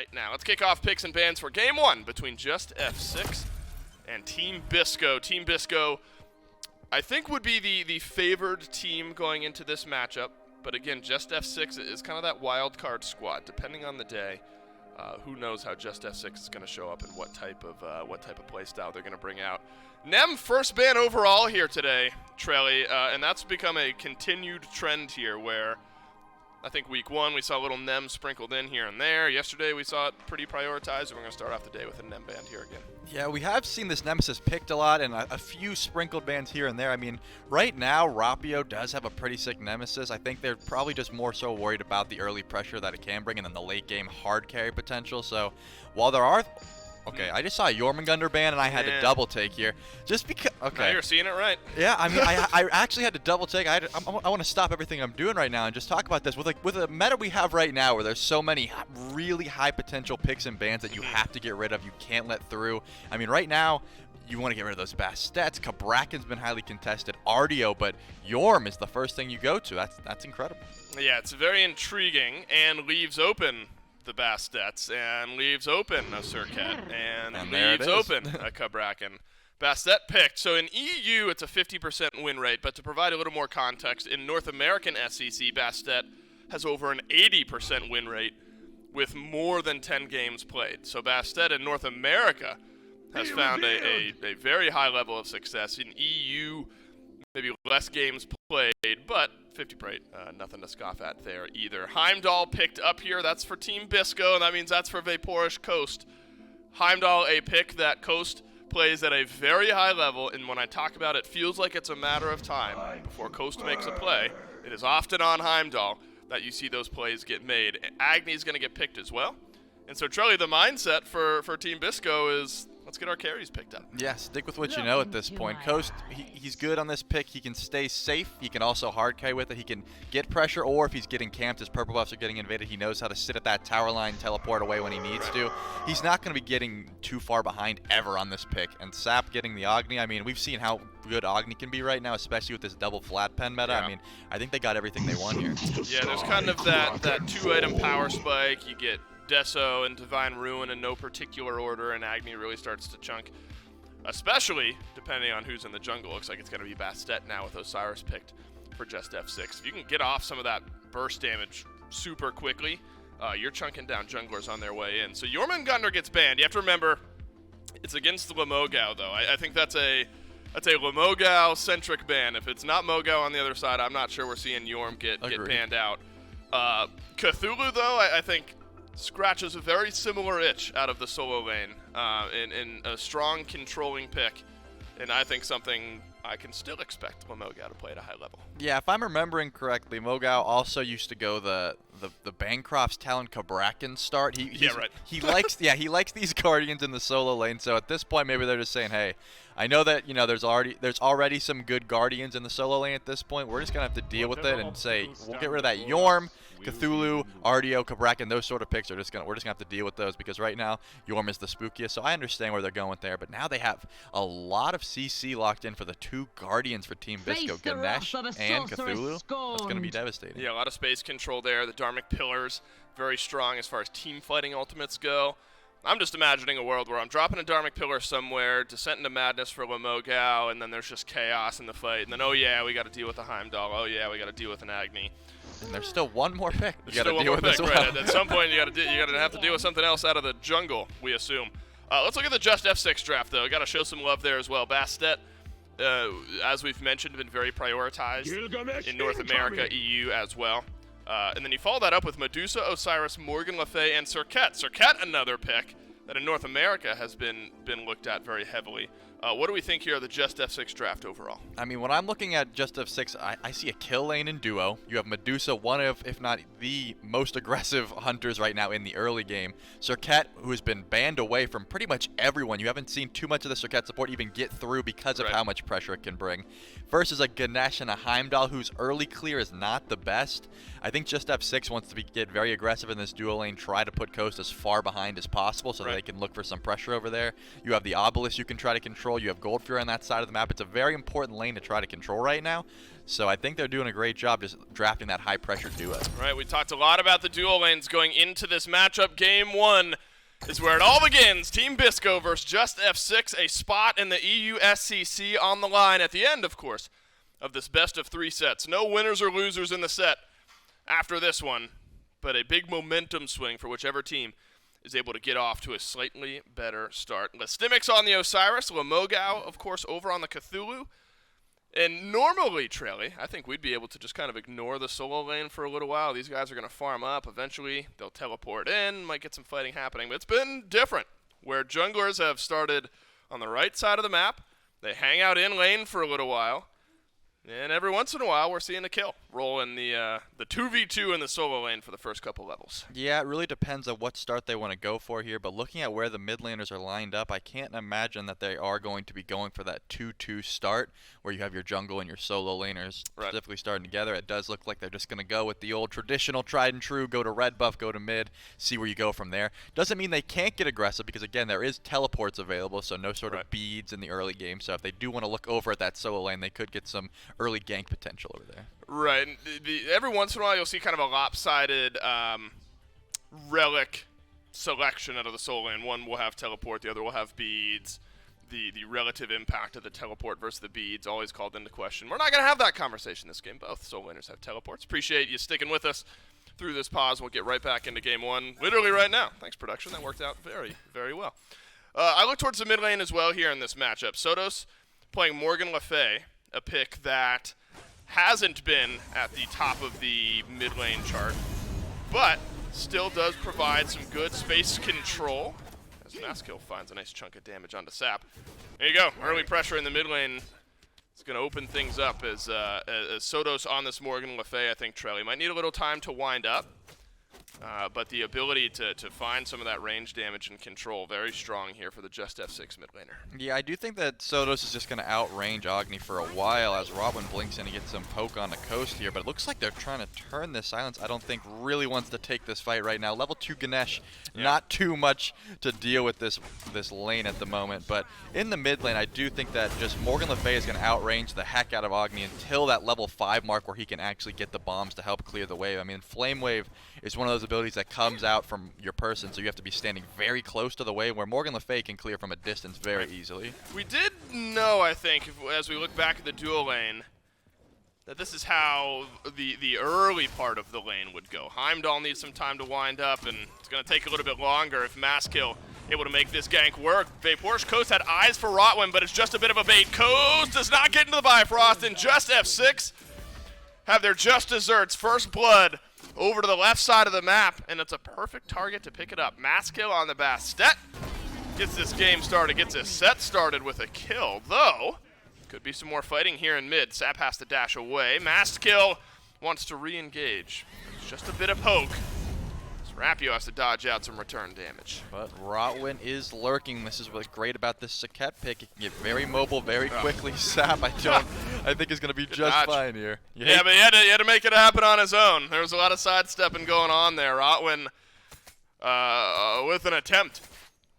right now. Let's kick off picks and bans for Game 1 between Just F6 and Team Bisco. Team Bisco, I think, would be the favored team going into this matchup. But again, Just F6 is kind of that wild card squad. Depending on the day, who knows how Just F6 is going to show up and what type of play style they're going to bring out. Nem first ban overall here today, Trelly, and that's become a continued trend here where I think week 1 we saw a little Nem sprinkled in here and there. Yesterday we saw it pretty prioritized, and we're going to start off the day with a Nem band here again. Yeah, we have seen this Nemesis picked a lot and a few sprinkled bans here and there. I mean, right now, Rapio does have a pretty sick Nemesis. I think they're probably just more so worried about the early pressure that it can bring and then the late game hard carry potential. So while there are... Okay, I just saw a Jormungandr ban and I had to double take here. Just because... Okay. Now you're seeing it right. Yeah, I mean, I actually had to double take. I want to stop everything I'm doing right now and just talk about this. With the meta we have right now where there's so many really high potential picks and bans that you have to get rid of, you can't let through. I mean, right now, you want to get rid of those Bastetts. Kabrakan's been highly contested. Artio, but Yorm is the first thing you go to. That's incredible. Yeah, it's very intriguing and leaves open the Bastetts and leaves open a Serket and leaves open a Kabrakan. Bastet picked. So in EU, it's a 50% win rate, but to provide a little more context, in North American SEC, Bastet has over an 80% win rate with more than 10 games played. So Bastet in North America has found a very high level of success. In EU, maybe less games played, but 50 rate, nothing to scoff at there either. Heimdall picked up here. That's for Team Bisco, and that means that's for Vaporish Coast. Heimdall, a pick that Coast plays at a very high level, and when I talk about it, feels like it's a matter of time before Coast makes a play. It is often on Heimdall that you see those plays get made. Agni's going to get picked as well. And so, Trelly, the mindset for Team Bisco is, let's get our carries picked up. Yeah, stick with what you know at this point. Coast, he's good on this pick. He can stay safe. He can also hard carry with it. He can get pressure, or if he's getting camped, his purple buffs are getting invaded, he knows how to sit at that tower line, teleport away when he needs to. He's not going to be getting too far behind ever on this pick. And Sap getting the Agni, I mean, we've seen how good Agni can be right now, especially with this double flat pen meta. I mean, I think they got everything they want here. Yeah, there's kind of that 2-item power spike. You get Deso and Divine Ruin in no particular order, and Agni really starts to chunk, especially depending on who's in the jungle. Looks like it's going to be Bastet now with Osiris picked for Just F6. If you can get off some of that burst damage super quickly, you're chunking down junglers on their way in. So Jormungandr gets banned. You have to remember, it's against the Lemogao, though. I think that's a Lemogao-centric ban. If it's not Mogao on the other side, I'm not sure we're seeing Yorm get banned out. Cthulhu, though, I think scratches a very similar itch out of the solo lane in a strong controlling pick, and I think something I can still expect Lemogao to play at a high level. Yeah, if I'm remembering correctly, Mogao also used to go the Bancroft's Talon Kabrakan start. He likes these Guardians in the solo lane, so at this point maybe they're just saying, hey, I know that there's already some good Guardians in the solo lane at this point. We're just gonna have to deal with it and say we'll get rid of that Yorm, Cthulhu, Artio, Kabrakan, those sort of picks we're just gonna have to deal with those because right now Yorm is the spookiest. So I understand where they're going with there, but now they have a lot of CC locked in for the 2 Guardians for Team Bisco, Ganesh and Cthulhu. That's gonna be devastating. Yeah, a lot of space control there. The Dharmic Pillars very strong as far as team fighting ultimates go. I'm just imagining a world where I'm dropping a Dharmic Pillar somewhere, Descent into Madness for Lemogao, and then there's just chaos in the fight. And then, oh yeah, we got to deal with a Heimdall. Oh yeah, we got to deal with an Agni. And there's still one more pick. You got to deal with as well. Right. At some point, you got to have to deal with something else out of the jungle, we assume. Let's look at the Just F6 draft, though. Got to show some love there as well. Bastet, as we've mentioned, been very prioritized in North America, EU as well. And then you follow that up with Medusa, Osiris, Morgan Le Fay, and Serket. Serket, another pick that in North America has been looked at very heavily. What do we think here of the Just F6 draft overall? I mean, when I'm looking at Just F6, I see a kill lane in duo. You have Medusa, one of, if not the most aggressive hunters right now in the early game. Serket, who has been banned away from pretty much everyone. You haven't seen too much of the Serket support even get through because of how much pressure it can bring. Versus a Ganesh and a Heimdall, whose early clear is not the best. I think Just F6 wants to get very aggressive in this duo lane, try to put Coast as far behind as possible so that they can look for some pressure over there. You have the Obelisk you can try to control. control. You have Gold Fury on that side of the map. It's a very important lane to try to control right now. So I think they're doing a great job just drafting that high-pressure duo. Right, we talked a lot about the duo lanes going into this matchup. Game 1 is where it all begins. Team Bisco versus Just F6, a spot in the EU SCC on the line at the end, of course, of this best-of-3 sets. No winners or losers in the set after this one, but a big momentum swing for whichever team is able to get off to a slightly better start. Listimics on the Osiris, Lamogao, of course, over on the Cthulhu. And normally, Trelly, I think we'd be able to just kind of ignore the solo lane for a little while. These guys are going to farm up. Eventually, they'll teleport in, might get some fighting happening. But it's been different, where junglers have started on the right side of the map. They hang out in lane for a little while. And every once in a while, we're seeing a kill roll in the 2v2 in the solo lane for the first couple levels. Yeah, it really depends on what start they want to go for here, but looking at where the mid laners are lined up, I can't imagine that they are going to be going for that 2-2 start where you have your jungle and your solo laners specifically starting together. It does look like they're just going to go with the old traditional tried and true, go to red buff, go to mid, see where you go from there. Doesn't mean they can't get aggressive because, again, there is teleports available, so no sort of beads in the early game. So if they do want to look over at that solo lane, they could get some early gank potential over there. Right. Every once in a while, you'll see kind of a lopsided relic selection out of the solo lane. One will have teleport, the other will have beads. The relative impact of the teleport versus the beads always called into question. We're not going to have that conversation this game. Both solo laners have teleports. Appreciate you sticking with us through this pause. We'll get right back into game 1 literally right now. Thanks, production. That worked out very, very well. I look towards the mid lane as well here in this matchup. Sotos playing Morgan Le Fay, a pick that hasn't been at the top of the mid lane chart, but still does provide some good space control. As Maskill finds a nice chunk of damage onto Sap. There you go. Early pressure in the mid lane is going to open things up as Sotos on this Morgan Le Fay. I think Trelly might need a little time to wind up. But the ability to find some of that range damage and control, very strong here for the Just F6 mid laner. Yeah, I do think that Sotos is just going to outrange Agni for a while as Robin blinks in and gets some poke on the coast here. But it looks like they're trying to turn this. Silence, I don't think, really wants to take this fight right now. Level 2 Ganesh, not too much to deal with this lane at the moment. But in the mid lane, I do think that just Morgan Le Fay is going to outrange the heck out of Agni until that level 5 mark where he can actually get the bombs to help clear the wave. I mean, Flame Wave is one of those abilities that comes out from your person, so you have to be standing very close to the wave, where Morgan Le Fay can clear from a distance very easily. We did know, I think, as we look back at the dual lane, that this is how the early part of the lane would go. Heimdall needs some time to wind up, and it's going to take a little bit longer if Maskill able to make this gank work. Porsche Coast had eyes for Rotwin, but it's just a bit of a bait. Coast does not get into the Bifrost, and Just F6 have their just desserts. First blood over to the left side of the map, and it's a perfect target to pick it up. Maskill on the Bastet gets this game started, gets this set started with a kill, though could be some more fighting here in mid. Sap has to dash away. Maskill wants to re-engage. It's just a bit of poke. Rapio has to dodge out some return damage. But Rotwin is lurking. This is what's great about this Saket pick. It can get very mobile very quickly. Sap, I think is going to be just fine here. Yeah, but he had to make it happen on his own. There was a lot of sidestepping going on there. Rotwin with an attempt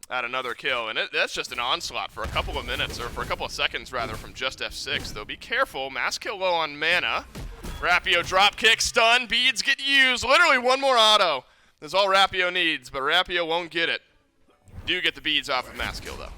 at another kill, and that's just an onslaught for a couple of minutes, or for a couple of seconds rather, from Just F6. Though be careful, Maskill low on mana. Rapio drop kick, stun, beads get used. Literally one more auto. That's all Rapio needs, but Rapio won't get it. Do get the beads off of Maskill, though.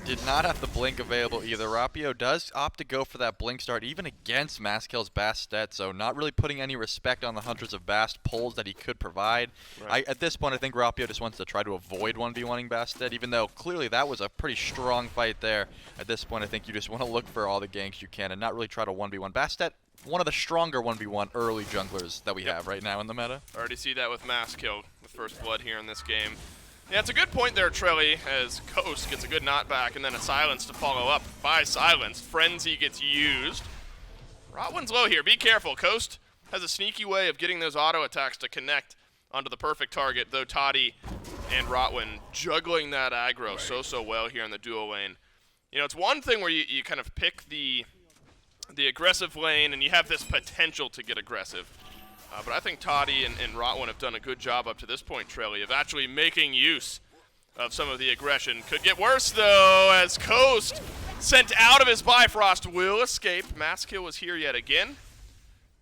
Did not have the blink available either. Rapio does opt to go for that blink start, even against Maskill's Bastet, so not really putting any respect on the Hunters of Bast pulls that he could provide. At this point, I think Rapio just wants to try to avoid 1v1ing Bastet, even though clearly that was a pretty strong fight there. At this point, I think you just want to look for all the ganks you can and not really try to 1v1. Bastet, one of the stronger 1v1 early junglers that we have right now in the meta. Already see that with Maskill, the first blood here in this game. Yeah, it's a good point there, Trelly, as Coast gets a good knockback and then a silence to follow up by silence. Frenzy gets used. Rotwin's low here. Be careful. Coast has a sneaky way of getting those auto attacks to connect onto the perfect target, though Toddy and Rotwin juggling that aggro so well here in the duo lane. You know, it's one thing where you kind of pick the aggressive lane and you have this potential to get aggressive. But I think Toddy and Rotwin have done a good job up to this point, Trelly, of actually making use of some of the aggression. Could get worse, though, as Coast sent out of his Bifrost, will escape. Mass kill was here yet again.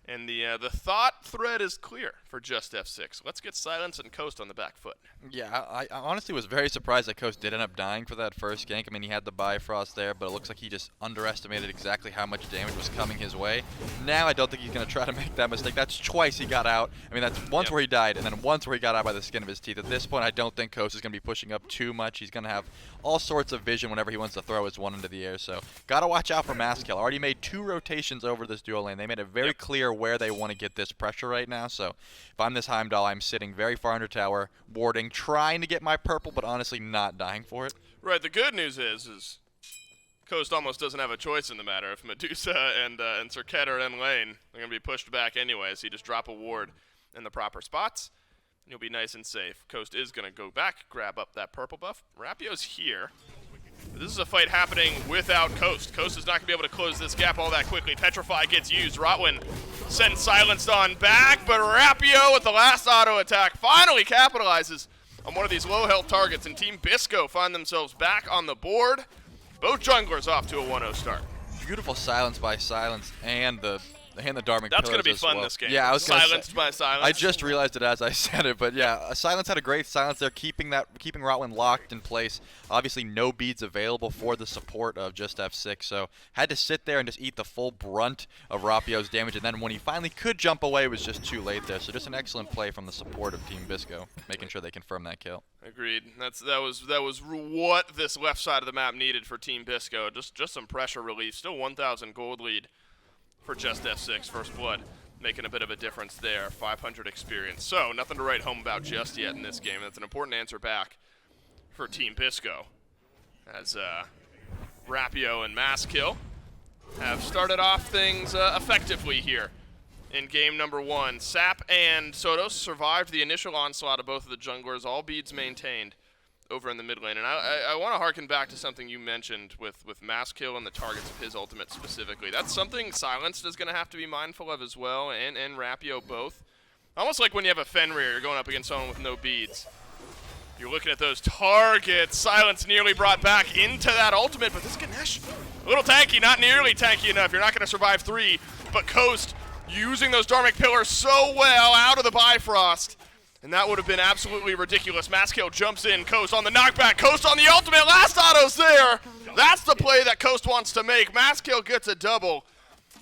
And the thought thread is clear for Just F6. Let's get Silence and Coast on the back foot. Yeah, I honestly was very surprised that Coast did end up dying for that first gank. I mean, he had the Bifrost there, but it looks like he just underestimated exactly how much damage was coming his way. Now I don't think he's going to try to make that mistake. That's twice he got out. I mean, that's once where he died, and then once where he got out by the skin of his teeth. At this point, I don't think Coast is going to be pushing up too much. He's going to have all sorts of vision whenever he wants to throw his one into the air. So, got to watch out for Maskill. Already made 2 rotations over this duo lane. They made it very clear where they want to get this pressure right now. So, if I'm this Heimdall, I'm sitting very far under tower, warding, trying to get my purple, but honestly not dying for it. Right, the good news is Coast almost doesn't have a choice in the matter. If Medusa and Circuit are in lane, they're going to be pushed back anyway, so you just drop a ward in the proper spots, and you'll be nice and safe. Coast is going to go back, grab up that purple buff. Rapio's here. This is a fight happening without Coast. Coast is not going to be able to close this gap all that quickly. Petrify gets used. Rotwin sends Silenced on back, but Rapio with the last auto attack finally capitalizes on one of these low health targets, and Team Bisco find themselves back on the board. Both junglers off to a 1-0 start. Beautiful silence by Silence and the Dharmic That's going to be as fun well. this game. Yeah, I was Silenced by Silence. I just realized it as I said it, but yeah, Silence had a great silence there, keeping Rotwin locked in place. Obviously, no beads available for the support of Just F6, so had to sit there and just eat the full brunt of Rapio's damage. And then when he finally could jump away, it was just too late there. So just an excellent play from the support of Team Bisco, making sure they confirm that kill. Agreed. That was what this left side of the map needed for Team Bisco. Just some pressure relief. Still 1,000 gold lead for Just F6, First Blood, making a bit of a difference there. 500 experience. So, nothing to write home about just yet in this game. That's an important answer back for Team Bisco, as Rapio and Maskill have started off things effectively here in game number 1. Sap and Sotos survived the initial onslaught of both of the junglers, all beads maintained over in the mid lane. And I want to harken back to something you mentioned with Maskill and the targets of his ultimate specifically. That's something Silenced is going to have to be mindful of as well, and Rapio both. Almost like when you have a Fenrir, you're going up against someone with no beads. You're looking at those targets. Silence nearly brought back into that ultimate, but this Ganesh, a little tanky, not nearly tanky enough. You're not going to survive 3, but Coast using those Dharmic Pillars so well out of the Bifrost. And that would have been absolutely ridiculous. Maskill jumps in, Coast on the knockback, Coast on the ultimate, last auto's there! That's the play that Coast wants to make. Maskill gets a double,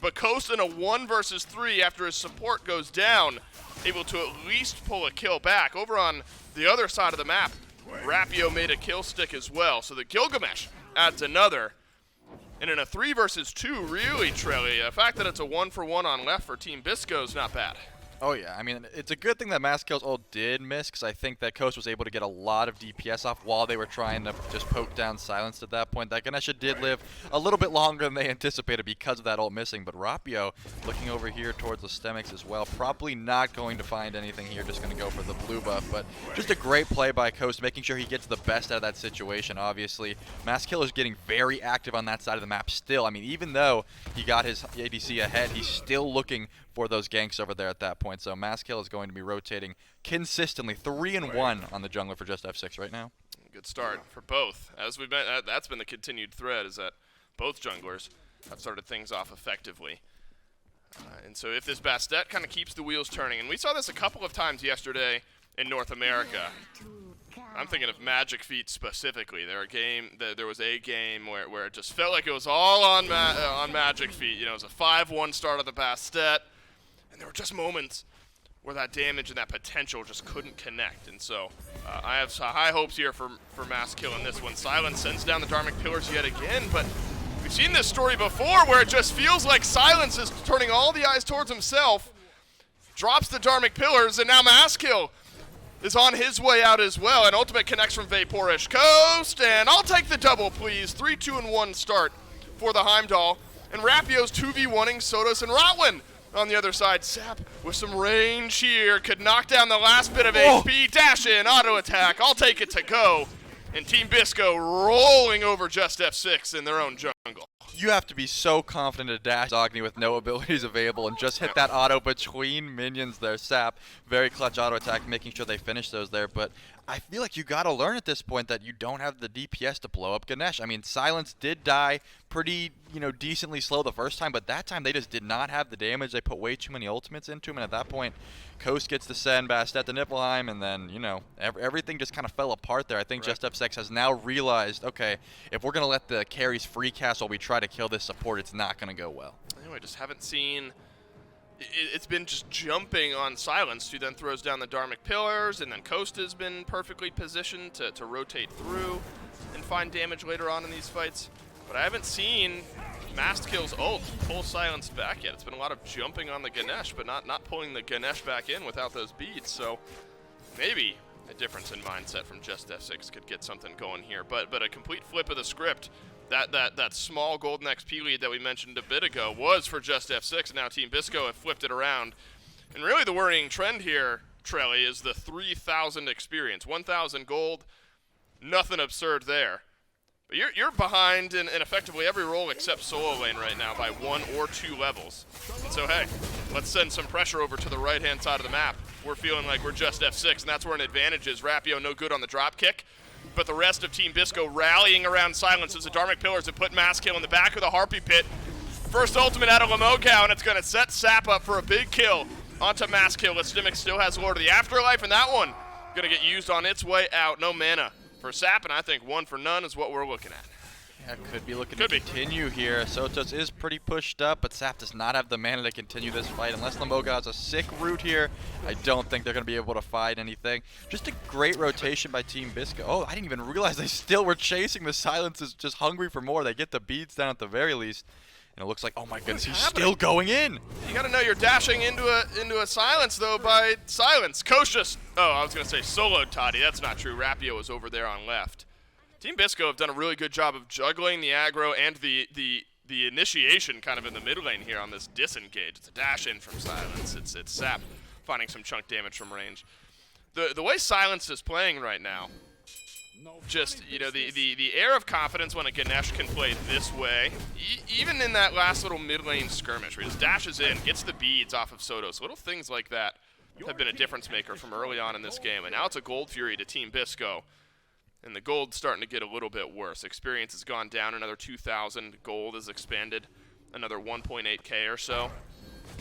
but Coast in a 1 versus 3 after his support goes down, able to at least pull a kill back. Over on the other side of the map, Rapio made a kill stick as well, so the Gilgamesh adds another. And in a 3 versus 2, really, Trelly, the fact that it's a 1-for-1 on left for Team Bisco is not bad. Oh yeah, I mean, it's a good thing that Maskill's ult did miss, because I think that Coast was able to get a lot of DPS off while they were trying to just poke down Silenced at that point. That Ganesha did live a little bit longer than they anticipated because of that ult missing, but Rapio, looking over here towards the Stemics as well, probably not going to find anything here, just going to go for the blue buff, but just a great play by Coast, making sure he gets the best out of that situation, obviously. Maskill is getting very active on that side of the map still. I mean, even though he got his ADC ahead, he's still looking for those ganks over there at that point. So Maskill is going to be rotating consistently, 3-1 on the jungler for Just F6 right now. Good start for both. As we've been, that's been the continued thread, is that both junglers have started things off effectively. And so if this Bastet kind of keeps the wheels turning, and we saw this a couple of times yesterday in North America. I'm thinking of Magic Feet specifically. There was a game where it just felt like it was all on Magic Feet. You know, it was a 5-1 start of the Bastet. And there were just moments where that damage and that potential just couldn't connect. And so I have high hopes here for Maskill in this one. Silence sends down the Dharmic Pillars yet again, but we've seen this story before where it just feels like Silence is turning all the eyes towards himself, drops the Dharmic Pillars, and now Maskill is on his way out as well. And ultimate connects from Vaporish Coast, and I'll take the double, please. 3-2-1 start for the Heimdall. And Rapio's 2v1ing Sotos and Rotwin. On the other side, Sap with some range here could knock down the last bit of HP. Dash in, auto attack. I'll take it to go. And Team Bisco rolling over Just F6 in their own jungle. You have to be so confident to dash Agni with no abilities available and just hit that auto between minions there. Sap, very clutch auto attack, making sure they finish those there. But I feel like you got to learn at this point that you don't have the DPS to blow up Ganesh. I mean, Silence did die pretty, decently slow the first time, but that time they just did not have the damage. They put way too many ultimates into him, and at that point, Coast gets to send Bastet to Niflheim, and then, everything just kind of fell apart there. I think Just F6 has now realized, okay, if we're going to let the carries free cast while we try to kill this support, it's not going to go well. Anyway, just haven't seen... It's been just jumping on Silence, who then throws down the Dharmic Pillars, and then Coast has been perfectly positioned to rotate through and find damage later on in these fights. But I haven't seen Mastkill's ult pull Silence back yet. It's been a lot of jumping on the Ganesh, but not pulling the Ganesh back in without those beads. So maybe a difference in mindset from Just F6 could get something going here. But a complete flip of the script. That small golden XP lead that we mentioned a bit ago was for Just F6, and now Team Bisco have flipped it around. And really the worrying trend here, Trelly, is the 3,000 experience. 1,000 gold, nothing absurd there. But you're behind in effectively every role except solo lane right now by 1 or 2 levels. And so hey, let's send some pressure over to the right-hand side of the map. We're feeling like we're Just F6, and that's where an advantage is. Rapio no good on the drop kick. But the rest of Team Bisco rallying around Silence as the Dharmic Pillars have put Masskill in the back of the Harpy Pit. First ultimate out of Lamogao, and it's going to set Sap up for a big kill onto Masskill. Listimic still has Lord of the Afterlife, and that one going to get used on its way out. No mana for Sap, and I think 1 for none is what we're looking at. Yeah, could be looking to continue here. Sotos is pretty pushed up, but Sap does not have the mana to continue this fight. Unless Lamogao has a sick root here, I don't think they're going to be able to fight anything. Just a great rotation by Team Bisco. Oh, I didn't even realize they still were chasing the Silences, just hungry for more. They get the beads down at the very least. And it looks like, oh my goodness, he's still going in. You got to know you're dashing into a Silence, though, by Silence. Kosha, I was going to say soloed Toddy. That's not true. Rapio is over there on left. Team Bisco have done a really good job of juggling the aggro and the initiation kind of in the mid lane here on this disengage. It's a dash in from Silence. It's Sap finding some chunk damage from range. The way Silence is playing right now, just, the air of confidence when a Ganesh can play this way, even in that last little mid lane skirmish where he just dashes in, gets the beads off of Sotos, little things like that have been a difference maker from early on in this game. And now it's a Gold Fury to Team Bisco. And the gold's starting to get a little bit worse. Experience has gone down another 2,000. Gold has expanded another 1.8k or so.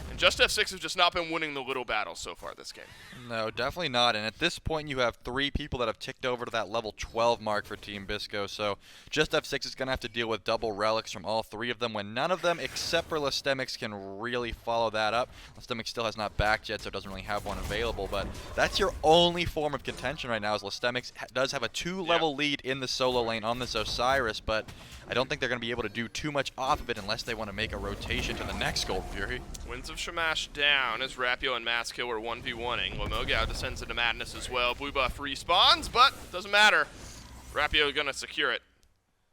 And Just F6 has just not been winning the little battles so far this game. No, definitely not. And at this point, you have 3 people that have ticked over to that level 12 mark for Team Bisco. So Just F6 is going to have to deal with double relics from all 3 of them, when none of them, except for Listemics, can really follow that up. Listemics still has not backed yet, so it doesn't really have one available. But that's your only form of contention right now, is Listemics does have a 2-level lead in the solo lane on this Osiris, but I don't think they're going to be able to do too much off of it unless they want to make a rotation to the next Gold Fury. Winds of Shamash down as Rapio and Masskill were 1v1ing. Lamogao descends into madness as well. Blue buff respawns, but doesn't matter. Rapio gonna secure it.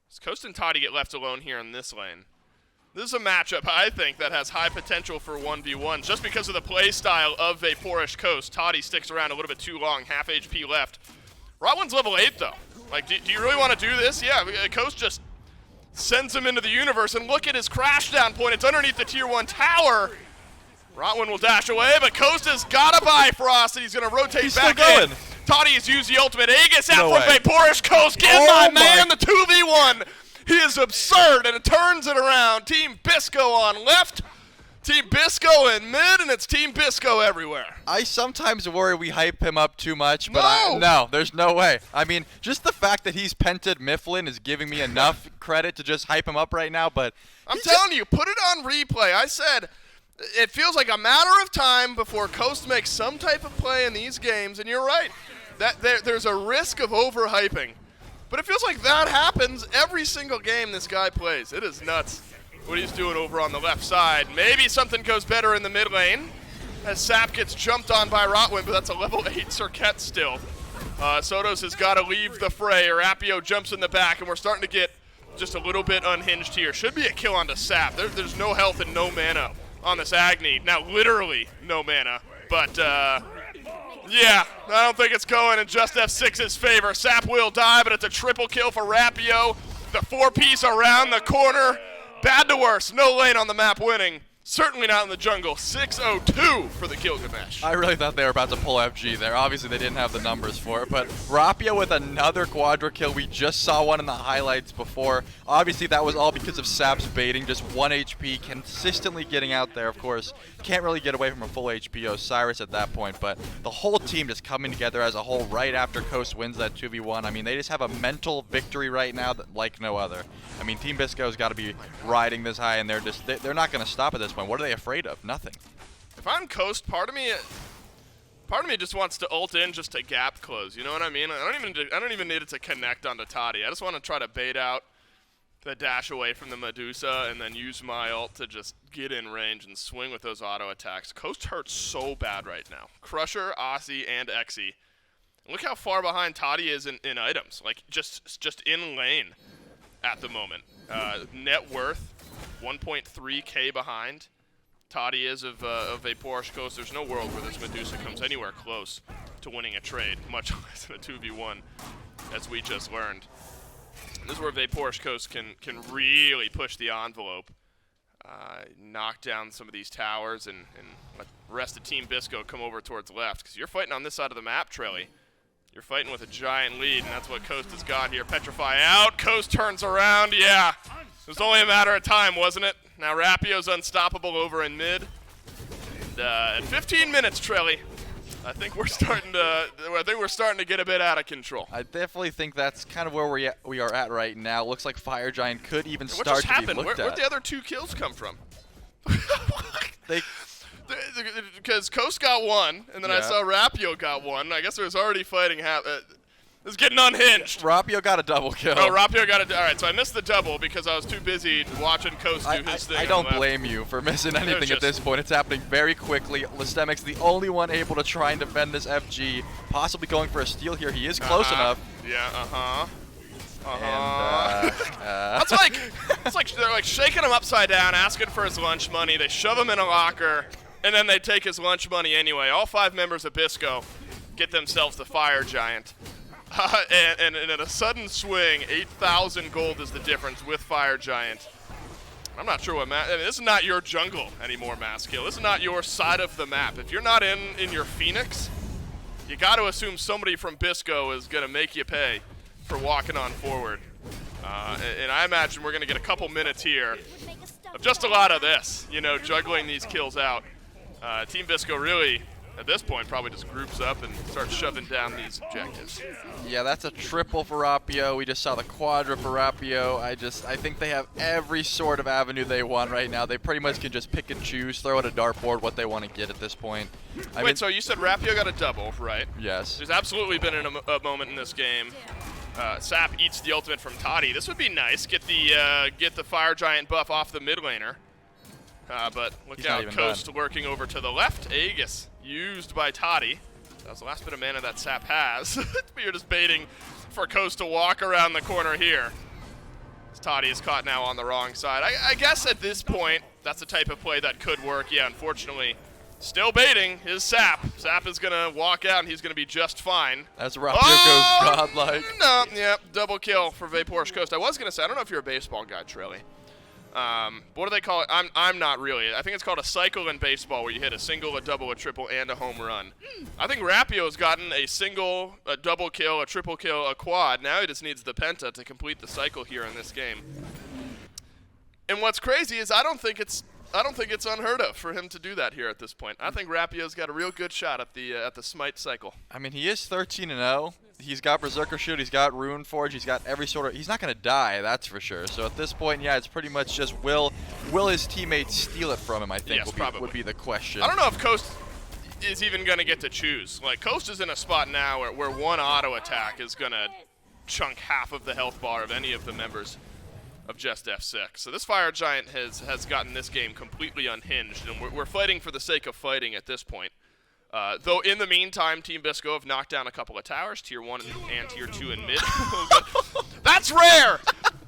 Does Coast and Toddy get left alone here in this lane? This is a matchup, I think, that has high potential for 1v1 just because of the play style of Vaporish Coast. Toddy sticks around a little bit too long, half HP left. Rotwin's level 8 though. Like, do you really want to do this? Yeah, Coast just sends him into the universe, and look at his crash down point. It's underneath the tier 1 tower. Rotwin will dash away, but Coast has got to buy Frost, and he's going to rotate back in. Toddy has used the ultimate. Aegis out from Vaporish Coast. Get my man, the 2v1. He is absurd, and it turns it around. Team Bisco on left, Team Bisco in mid, and it's Team Bisco everywhere. I sometimes worry we hype him up too much, but no, there's no way. I mean, just the fact that he's pented Mifflin is giving me enough credit to just hype him up right now, but I'm telling you, put it on replay. I said it feels like a matter of time before Coast makes some type of play in these games, and you're right. There's a risk of overhyping. But it feels like that happens every single game this guy plays. It is nuts what he's doing over on the left side. Maybe something goes better in the mid lane as Sap gets jumped on by Rotwin, but that's a level 8 Cirquette still. Sotos has got to leave the fray. Rapio jumps in the back, and we're starting to get just a little bit unhinged here. Should be a kill onto Sap. There's no health and no mana on this Agni. Now, literally no mana, but yeah, I don't think it's going in Just F6's favor. Sap will die, but it's a triple kill for Rapio. The 4-piece around the corner. Bad to worse. No lane on the map winning. Certainly not in the jungle. 602 for the kill, Ganesh. I really thought they were about to pull FG there. Obviously, they didn't have the numbers for it, but Rapio with another quadra kill. We just saw one in the highlights before. Obviously, that was all because of Sap's baiting, just 1 HP, consistently getting out there, of course. Can't really get away from a full HP Osiris at that point, but the whole team just coming together as a whole right after Coast wins that 2v1. I mean, they just have a mental victory right now that, like no other. I mean, Team Bisco's got to be riding this high, and they're not going to stop at this point. What are they afraid of? Nothing. If I'm Coast, part of me just wants to ult in just to gap close. You know what I mean? I don't even need it to connect onto Toddy. I just want to try to bait out the dash away from the Medusa and then use my ult to just get in range and swing with those auto attacks. Coast hurts so bad right now. Crusher, Aussie, and Exy. Look how far behind Toddy is in items. Like just in lane at the moment. Net worth 1.3k behind Toddy is of Vapor's Coast. There's no world where this Medusa comes anywhere close to winning a trade, much less in a 2v1, as we just learned. This is where Vapor's Coast can really push the envelope, knock down some of these towers, and let the rest of Team Bisco come over towards left. Because you're fighting on this side of the map, Trelly. You're fighting with a giant lead, and that's what Coast has got here. Petrify out. Coast turns around. Yeah. It was only a matter of time, wasn't it? Now Rapio's unstoppable over in mid. And at 15 minutes, Trelly, I think we're starting to get a bit out of control. I definitely think that's kind of where we are at right now. Looks like Fire Giant could even What start just to happened? be looked at. Where'd the other 2 kills come from? Because Coast got 1, and then I saw Rapio got 1. I guess there was already fighting This is getting unhinged. Rapio got a double kill. Oh, Rapio got a... All right, so I missed the double because I was too busy watching Coast do his thing. I don't blame you for missing anything at this point. It's happening very quickly. Listemic's the only one able to try and defend this FG, possibly going for a steal here. He is close enough. Yeah, And, it's like they're like shaking him upside down, asking for his lunch money. They shove him in a locker, and then they take his lunch money anyway. All 5 members of Bisco get themselves the Fire Giant. And in a sudden swing, 8,000 gold is the difference with Fire Giant. I'm not sure what this is not your jungle anymore, Maskill. This is not your side of the map. If you're not in your Phoenix, you got to assume somebody from Bisco is going to make you pay for walking on forward. And I imagine we're going to get a couple minutes here of just a lot of this, you know, juggling these kills out. Team Bisco really, at this point, probably just groups up and starts shoving down these objectives. Yeah, that's a triple for Rapio. We just saw the quadra for Rapio. I think they have every sort of avenue they want right now. They pretty much can just pick and choose, throw at a dartboard what they want to get at this point. Wait, so you said Rapio got a double, right? Yes. There's absolutely been a moment in this game. Sap eats the ultimate from Toddy. This would be nice. Get the Fire Giant buff off the mid laner. But look out, Coast lurking over to the left. Aegis used by Toddy. That was the last bit of mana that Sap has. But you're just baiting for Coast to walk around the corner here. Toddy is caught now on the wrong side. I guess at this point, that's the type of play that could work. Yeah, unfortunately, still baiting is Sap. Sap is going to walk out, and he's going to be just fine. As Rapio goes godlike. No, yeah, double kill for Vapor's Coast. I was going to say, I don't know if you're a baseball guy, Trilly. What do they call it? I'm not really. I think it's called a cycle in baseball where you hit a single, a double, a triple, and a home run. I think Rapio's gotten a single, a double kill, a triple kill, a quad. Now he just needs the penta to complete the cycle here in this game. And what's crazy is I don't think it's unheard of for him to do that here at this point. I think Rapio's got a real good shot at the Smite cycle. I mean, he is 13-0. He's got Berserker Shoot, he's got Rune Forge, he's got every sort of... He's not going to die, that's for sure. So at this point, yeah, it's pretty much just will his teammates steal it from him, I think, would be the question. I don't know if Coast is even going to get to choose. Like, Coast is in a spot now where one auto attack is going to chunk half of the health bar of any of the members of Just F6. So this Fire Giant has gotten this game completely unhinged, and we're fighting for the sake of fighting at this point. Though in the meantime, Team Bisco have knocked down a couple of towers, Tier 1 and Tier 2 in mid. That's rare!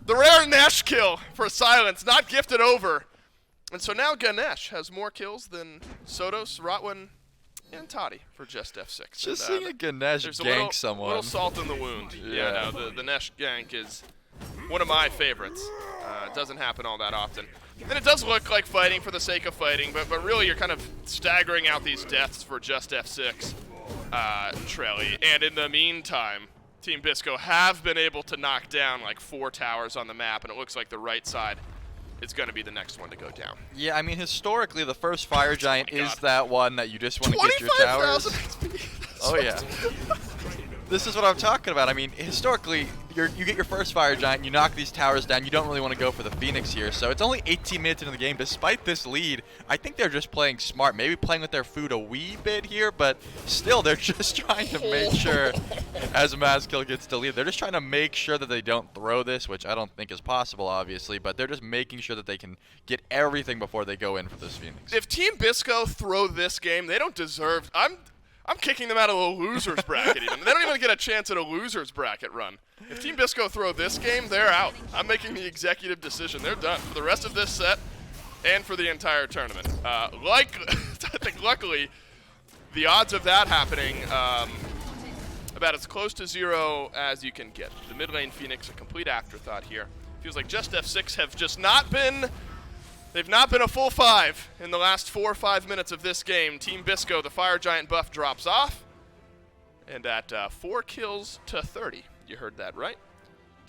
The rare Nesh kill for Silence, not gifted over. And so now Ganesh has more kills than Sotos, Rotwin, and Toddy for Just F6. Just seeing a Ganesh gank someone. A little salt in the wound. Yeah, no, the Nesh gank is one of my favorites. It doesn't happen all that often. And it does look like fighting for the sake of fighting, but really you're kind of staggering out these deaths for just F6, Trelly. And in the meantime, Team Bisco have been able to knock down like 4 towers on the map, and it looks like the right side is going to be the next one to go down. Yeah, I mean, historically, the first Fire Giant is that one that you just want to get your towers. Oh, yeah. This is what I'm talking about. I mean, historically, you get your first Fire Giant, you knock these towers down, you don't really want to go for the Phoenix here. So it's only 18 minutes into the game. Despite this lead, I think they're just playing smart, maybe playing with their food a wee bit here, but still, they're just trying to make sure, as Mazkill gets to lead, they're just trying to make sure that they don't throw this, which I don't think is possible, obviously, but they're just making sure that they can get everything before they go in for this Phoenix. If Team Bisco throw this game, they don't deserve... I'm kicking them out of the losers bracket even. They don't even get a chance at a losers bracket run. If Team Bisco throw this game, they're out. I'm making the executive decision. They're done for the rest of this set and for the entire tournament. I think luckily, the odds of that happening about as close to 0 as you can get. The mid lane Phoenix, a complete afterthought here. Feels like just F6 have just not been... They've not been a full 5 in the last 4 or 5 minutes of this game. Team Bisco, the Fire Giant buff drops off. And at 4 kills to 30, you heard that right.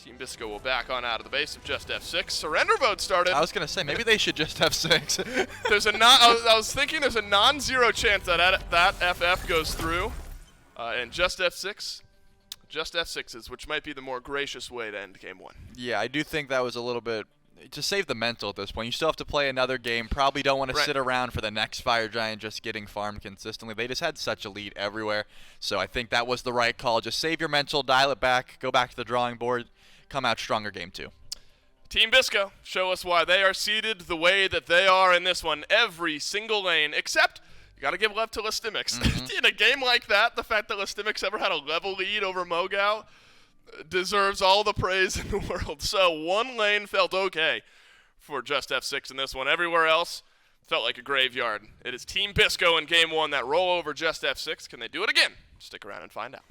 Team Bisco will back on out of the base of just F6. Surrender vote started. I was going to say, maybe they should just have 6. There's a I was thinking there's a non-zero chance that FF goes through. And just F6s, which might be the more gracious way to end game 1. Yeah, I do think that was a little bit... to save the mental at this point. You still have to play another game. Probably don't want to sit around for the next Fire Giant just getting farmed consistently. They just had such a lead everywhere. So I think that was the right call. Just save your mental, dial it back, go back to the drawing board, come out stronger game 2. Team Bisco, show us why they are seeded the way that they are in this one. Every single lane, except you got to give love to Listimix. In a game like that, the fact that Listimix ever had a level lead over Mogao deserves all the praise in the world. So one lane felt okay for just F6 in this one. Everywhere else felt like a graveyard. It is Team Bisco in game 1 that roll over just F6. Can they do it again? Stick around and find out.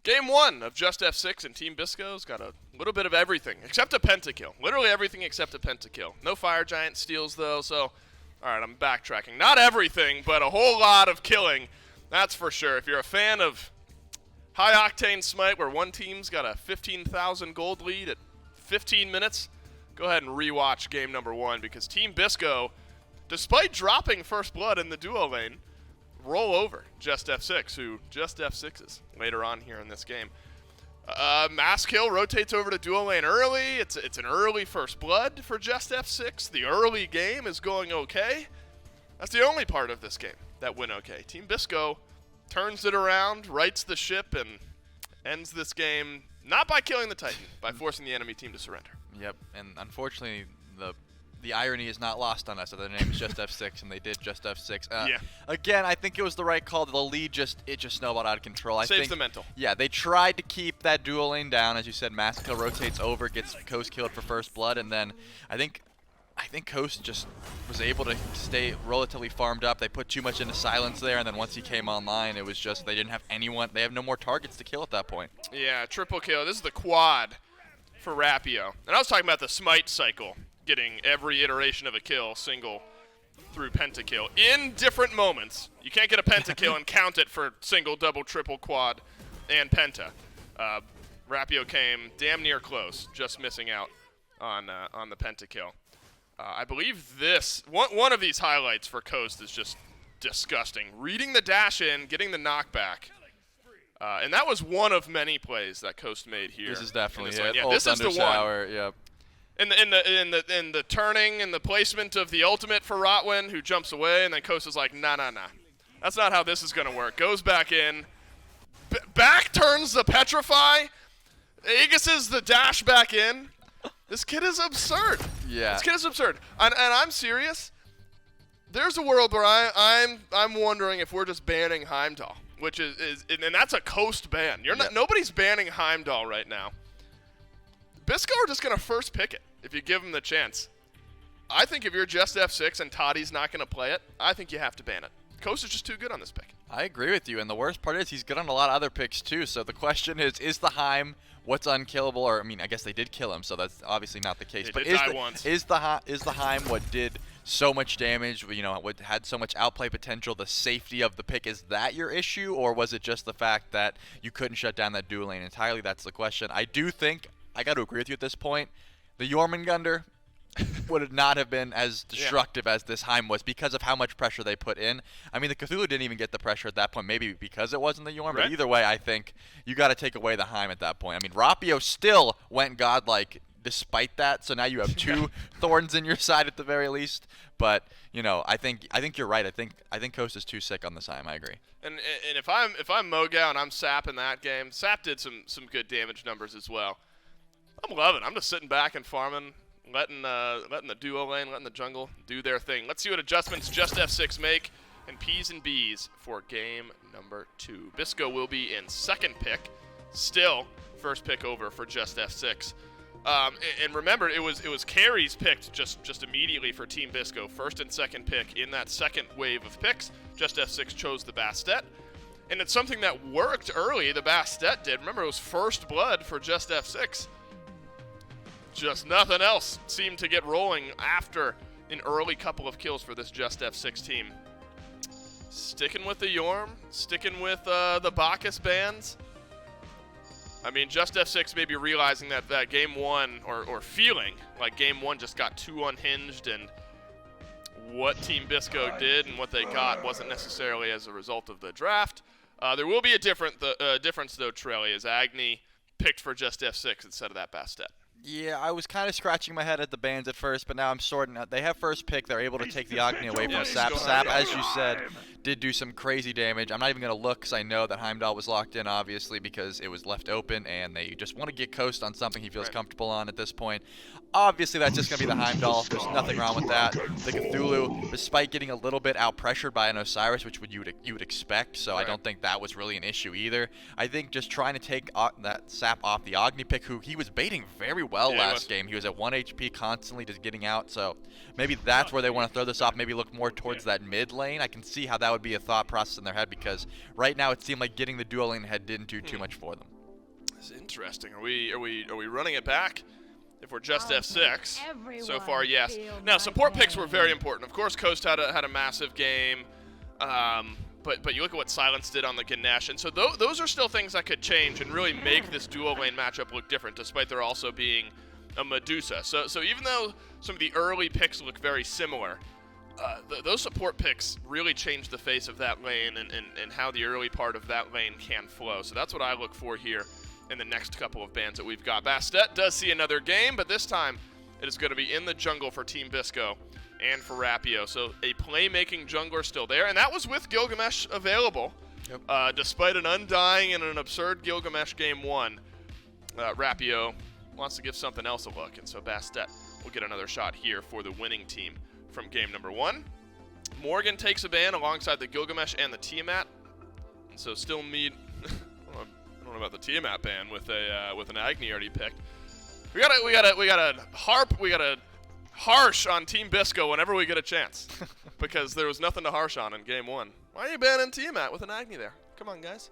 Game 1 of Just F6, and Team Bisco's got a little bit of everything, except a pentakill. Literally everything except a pentakill. No Fire Giant steals, though, so... Alright, I'm backtracking. Not everything, but a whole lot of killing. That's for sure. If you're a fan of high-octane Smite, where one team's got a 15,000 gold lead at 15 minutes, go ahead and rewatch game number 1, because Team Bisco, despite dropping first blood in the duo lane, roll over Just F6, who just F6s later on here in this game. Mass kill rotates over to duo lane early. It's an early first blood for Just F6. The early game is going okay. That's the only part of this game that went okay. Team Bisco turns it around, rights the ship, and ends this game not by killing the Titan, by forcing the enemy team to surrender. Yep, and unfortunately, the irony is not lost on us. Their name is Just F6, and they did Just F6. Yeah. Again, I think it was the right call. The lead just snowballed out of control. Saves the mental. Yeah, they tried to keep that dual lane down. As you said, Massacre rotates over, gets Coast killed for first blood, and then I think Coast just was able to stay relatively farmed up. They put too much into silence there, and then once he came online, it was just they didn't have anyone. They have no more targets to kill at that point. Yeah, triple kill. This is the quad for Rapio. And I was talking about the Smite cycle, getting every iteration of a kill, single through pentakill, in different moments. You can't get a pentakill and count it for single, double, triple, quad, and penta. Rapio came damn near close, just missing out on the pentakill. I believe this, one of these highlights for Coast is just disgusting. Reading the dash in, getting the knockback. And that was one of many plays that Coast made here. This is definitely it. Yeah, this is the one. Yep. In the turning and the placement of the ultimate for Rotwin, who jumps away, and then Coast is like, nah. That's not how this is going to work. Goes back in. Back turns the Petrify. Aegis's the dash back in. This kid is absurd. Yeah. This kid is absurd. And I'm serious. There's a world where I'm wondering if we're just banning Heimdall, which is and that's a Coast ban. Nobody's banning Heimdall right now. Bisco are just going to first pick it if you give him the chance. I think if you're just F6 and Toddy's not going to play it, I think you have to ban it. Coast is just too good on this pick. I agree with you, and the worst part is he's good on a lot of other picks too, so the question is the Heim what's unkillable? Or, I mean, I guess they did kill him, so that's obviously not the case. They but did die once. Is the Heim what did so much damage, what had so much outplay potential, the safety of the pick, is that your issue? Or was it just the fact that you couldn't shut down that dual lane entirely? That's the question. I do think, I got to agree with you at this point, the Jormungandr would not have been as destructive as this Heim was because of how much pressure they put in. I mean, the Cthulhu didn't even get the pressure at that point, maybe because it wasn't the Jorm, but either way, I think you got to take away the Heim at that point. I mean, Rapio still went godlike despite that, so now you have two thorns in your side at the very least. But I think you're right. I think Coast is too sick on this Heim. I agree. And if I'm Mogao and I'm Sap in that game, Sap did some good damage numbers as well. I'm loving it. I'm just sitting back and farming. Letting the duo lane, letting the jungle do their thing. Let's see what adjustments Just F6 make, and P's and B's for game number 2. Bisco will be in second pick, still first pick over for Just F6. And remember, it was carries picked just immediately for Team Bisco. First and second pick in that second wave of picks. Just F6 chose the Bastet, and it's something that worked early. The Bastet did. Remember, it was first blood for Just F6. Just nothing else seemed to get rolling after an early couple of kills for this Just F6 team. Sticking with the Jorm, sticking with the Bacchus bands. I mean, Just F6 maybe realizing that game one, or feeling like game one just got too unhinged, and what Team Bisco did and what they got wasn't necessarily as a result of the draft. There will be a difference though, Trelli, as Agni picked for Just F6 instead of that Bastet. Yeah, I was kind of scratching my head at the bans at first, but now I'm sorting out. They have first pick. They're able to take the Agni away from Sap. Sap, as you said, did do some crazy damage. I'm not even going to look because I know that Heimdall was locked in, obviously, because it was left open, and they just want to get Coast on something he feels comfortable on at this point. Obviously, that's just going to be the Heimdall. There's nothing wrong with that. The Cthulhu, despite getting a little bit out-pressured by an Osiris, which you would expect, so I don't think that was really an issue either. I think just trying to take that Sap off the Agni pick, who he was baiting very well last game. He was at 1 HP constantly just getting out, so maybe that's where they want to throw this off, maybe look more towards that mid lane. I can see how that would be a thought process in their head, because right now it seemed like getting the dual lane head didn't do too much for them. This is interesting. Are we running it back? If we're just F6, so far, yes. Now, support picks were very important. Of course, Coast had a massive game, but you look at what Silence did on the Ganesh, and so those are still things that could change and really make this dual lane matchup look different, despite there also being a Medusa. So even though some of the early picks look very similar, those support picks really change the face of that lane and how the early part of that lane can flow. So that's what I look for here in the next couple of bans that we've got. Bastet does see another game, but this time it is going to be in the jungle for Team Bisco and for Rapio. So a playmaking jungler still there, and that was with Gilgamesh available. Yep. Despite an undying and an absurd Gilgamesh game 1, Rapio wants to give something else a look, and so Bastet will get another shot here for the winning team from game number 1. Morgan takes a ban alongside the Gilgamesh and the Tiamat, and so still need... I don't know about the Tiamat ban with an Agni already picked. We gotta harsh on Team Bisco whenever we get a chance, because there was nothing to harsh on in game 1. Why are you banning Tiamat with an Agni there? Come on, guys.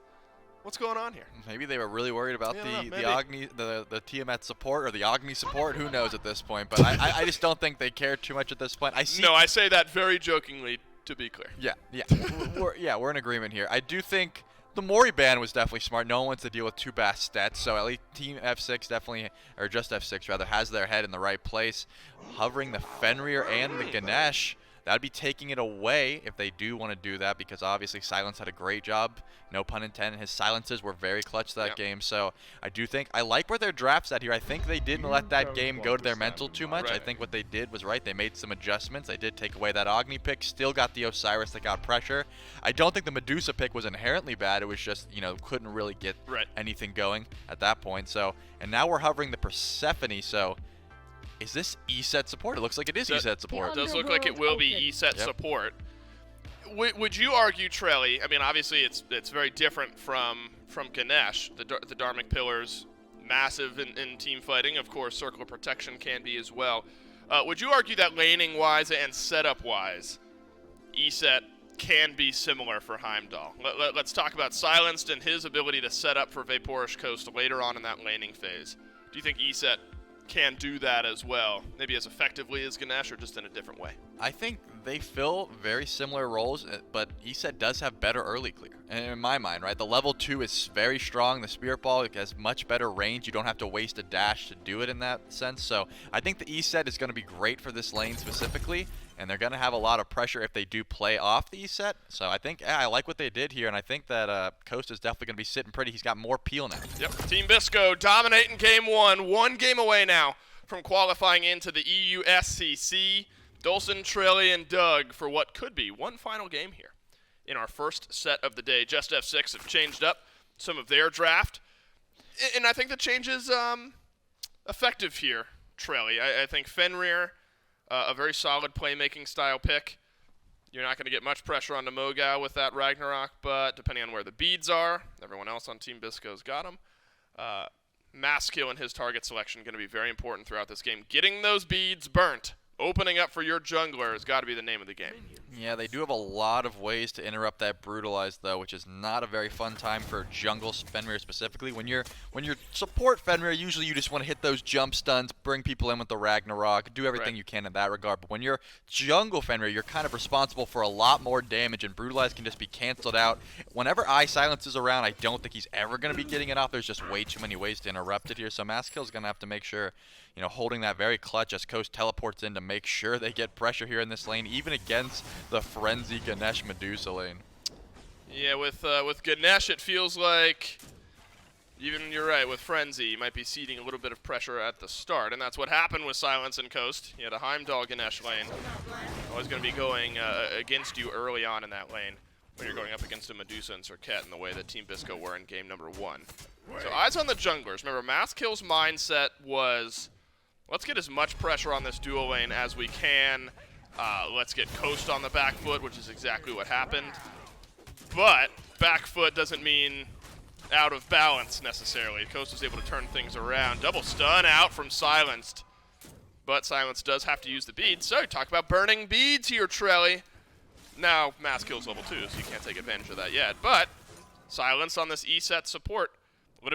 What's going on here? Maybe they were really worried about the Tiamat support or the Agni support. Who knows at this point? But I just don't think they care too much at this point. No, I say that very jokingly, to be clear. Yeah, we're in agreement here. I do think the Mori ban was definitely smart. No one wants to deal with 2 Bastets, so at least Team F6 definitely, or just F6 rather, has their head in the right place. Hovering the Fenrir and the Ganesh, that would be taking it away if they do want to do that, because obviously Silence had a great job. No pun intended. His silences were very clutch that game. So I do think, I like where their draft's at here. I think they didn't let that game go to their mental too much. Right. I think what they did was right. They made some adjustments. They did take away that Agni pick. Still got the Osiris that got pressure. I don't think the Medusa pick was inherently bad. It was just, couldn't really get anything going at that point. So, and now we're hovering the Persephone. So is this E-set support? It looks like it is E-set support. It does look like it will be E-set support. Would you argue, Trelly? I mean, obviously it's very different from Ganesh. The Dharmic Pillars, massive in team fighting. Of course, Circle of Protection can be as well. Would you argue that laning-wise and setup-wise, E-set can be similar for Heimdall? Let's talk about Silenced and his ability to set up for Vaporish Coast later on in that laning phase. Do you think E-set can do that as well, maybe as effectively as Ganesh or just in a different way? I think they fill very similar roles, but E-set does have better early clear. And in my mind, right, the level 2 is very strong. The Spirit Ball has much better range. You don't have to waste a dash to do it in that sense. So I think the E-set is going to be great for this lane specifically, and they're going to have a lot of pressure if they do play off the E-set. So I think, I like what they did here, and I think that Coast is definitely going to be sitting pretty. He's got more peel now. Yep, Team Bisco dominating game 1. 1 game away now from qualifying into the EU SCC. Dolson, Trelly, and Doug for what could be one final game here in our first set of the day. Just F6 have changed up some of their draft, and I think the change is effective here, Trelly. I think Fenrir, a very solid playmaking style pick. You're not going to get much pressure on Mogao with that Ragnarok, but depending on where the beads are, everyone else on Team Bisco's got them. Maskill and his target selection going to be very important throughout this game. Getting those beads burnt, opening up for your jungler, has got to be the name of the game. Yeah, they do have a lot of ways to interrupt that Brutalize, though, which is not a very fun time for jungle Fenrir specifically. When you're support Fenrir, usually you just want to hit those jump stuns, bring people in with the Ragnarok, do everything you can in that regard. But when you're jungle Fenrir, you're kind of responsible for a lot more damage, and Brutalize can just be canceled out. Whenever Silence is around, I don't think he's ever going to be getting it off. There's just way too many ways to interrupt it here. So Maskill's going to have to make sure, holding that very clutch as Coast teleports in to make sure they get pressure here in this lane, even against the Frenzy Ganesh Medusa lane. Yeah, with Ganesh, it feels like, even you're right, with Frenzy, you might be ceding a little bit of pressure at the start, and that's what happened with Silence and Coast. You had a Heimdall Ganesh lane. Always going to be going against you early on in that lane when you're going up against a Medusa and Serket in the way that Team Bisco were in game number 1. So eyes on the junglers. Remember, Maskill's mindset was, let's get as much pressure on this dual lane as we can. Let's get Coast on the back foot, which is exactly what happened. But back foot doesn't mean out of balance necessarily. Coast was able to turn things around. Double stun out from Silenced. But Silence does have to use the beads. So talk about burning beads here, Trelly. Now, Maskill's level 2, so you can't take advantage of that yet. But Silence on this E-set support a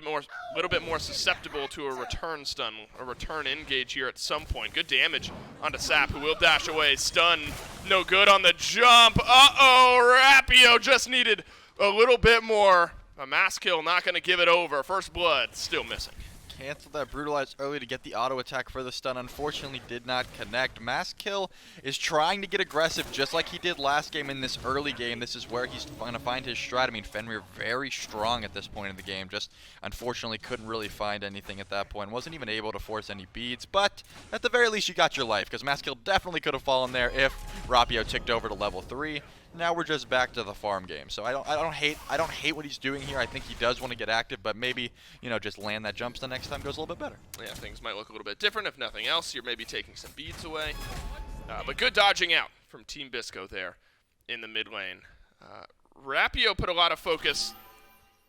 little bit more susceptible to a return stun, a return engage here at some point. Good damage onto Sap, who will dash away. Stun, no good on the jump. Uh-oh, Rapio just needed a little bit more. A mass kill, not going to give it over. First blood, still missing. Canceled that Brutalize early to get the auto attack for the stun. Unfortunately, did not connect. Mass Kill is trying to get aggressive just like he did last game in this early game. This is where he's going to find his strat. I mean, Fenrir very strong at this point in the game. Just unfortunately couldn't really find anything at that point. Wasn't even able to force any beads. But at the very least, you got your life, because Mass Kill definitely could have fallen there if Rapio ticked over to level 3. Now we're just back to the farm game. So I don't hate what he's doing here. I think he does want to get active, but maybe, you know, just land that jumps the next time goes a little bit better. Yeah, things might look a little bit different. If nothing else, you're maybe taking some beads away. But good dodging out from Team Bisco there in the mid lane. Rapio put a lot of focus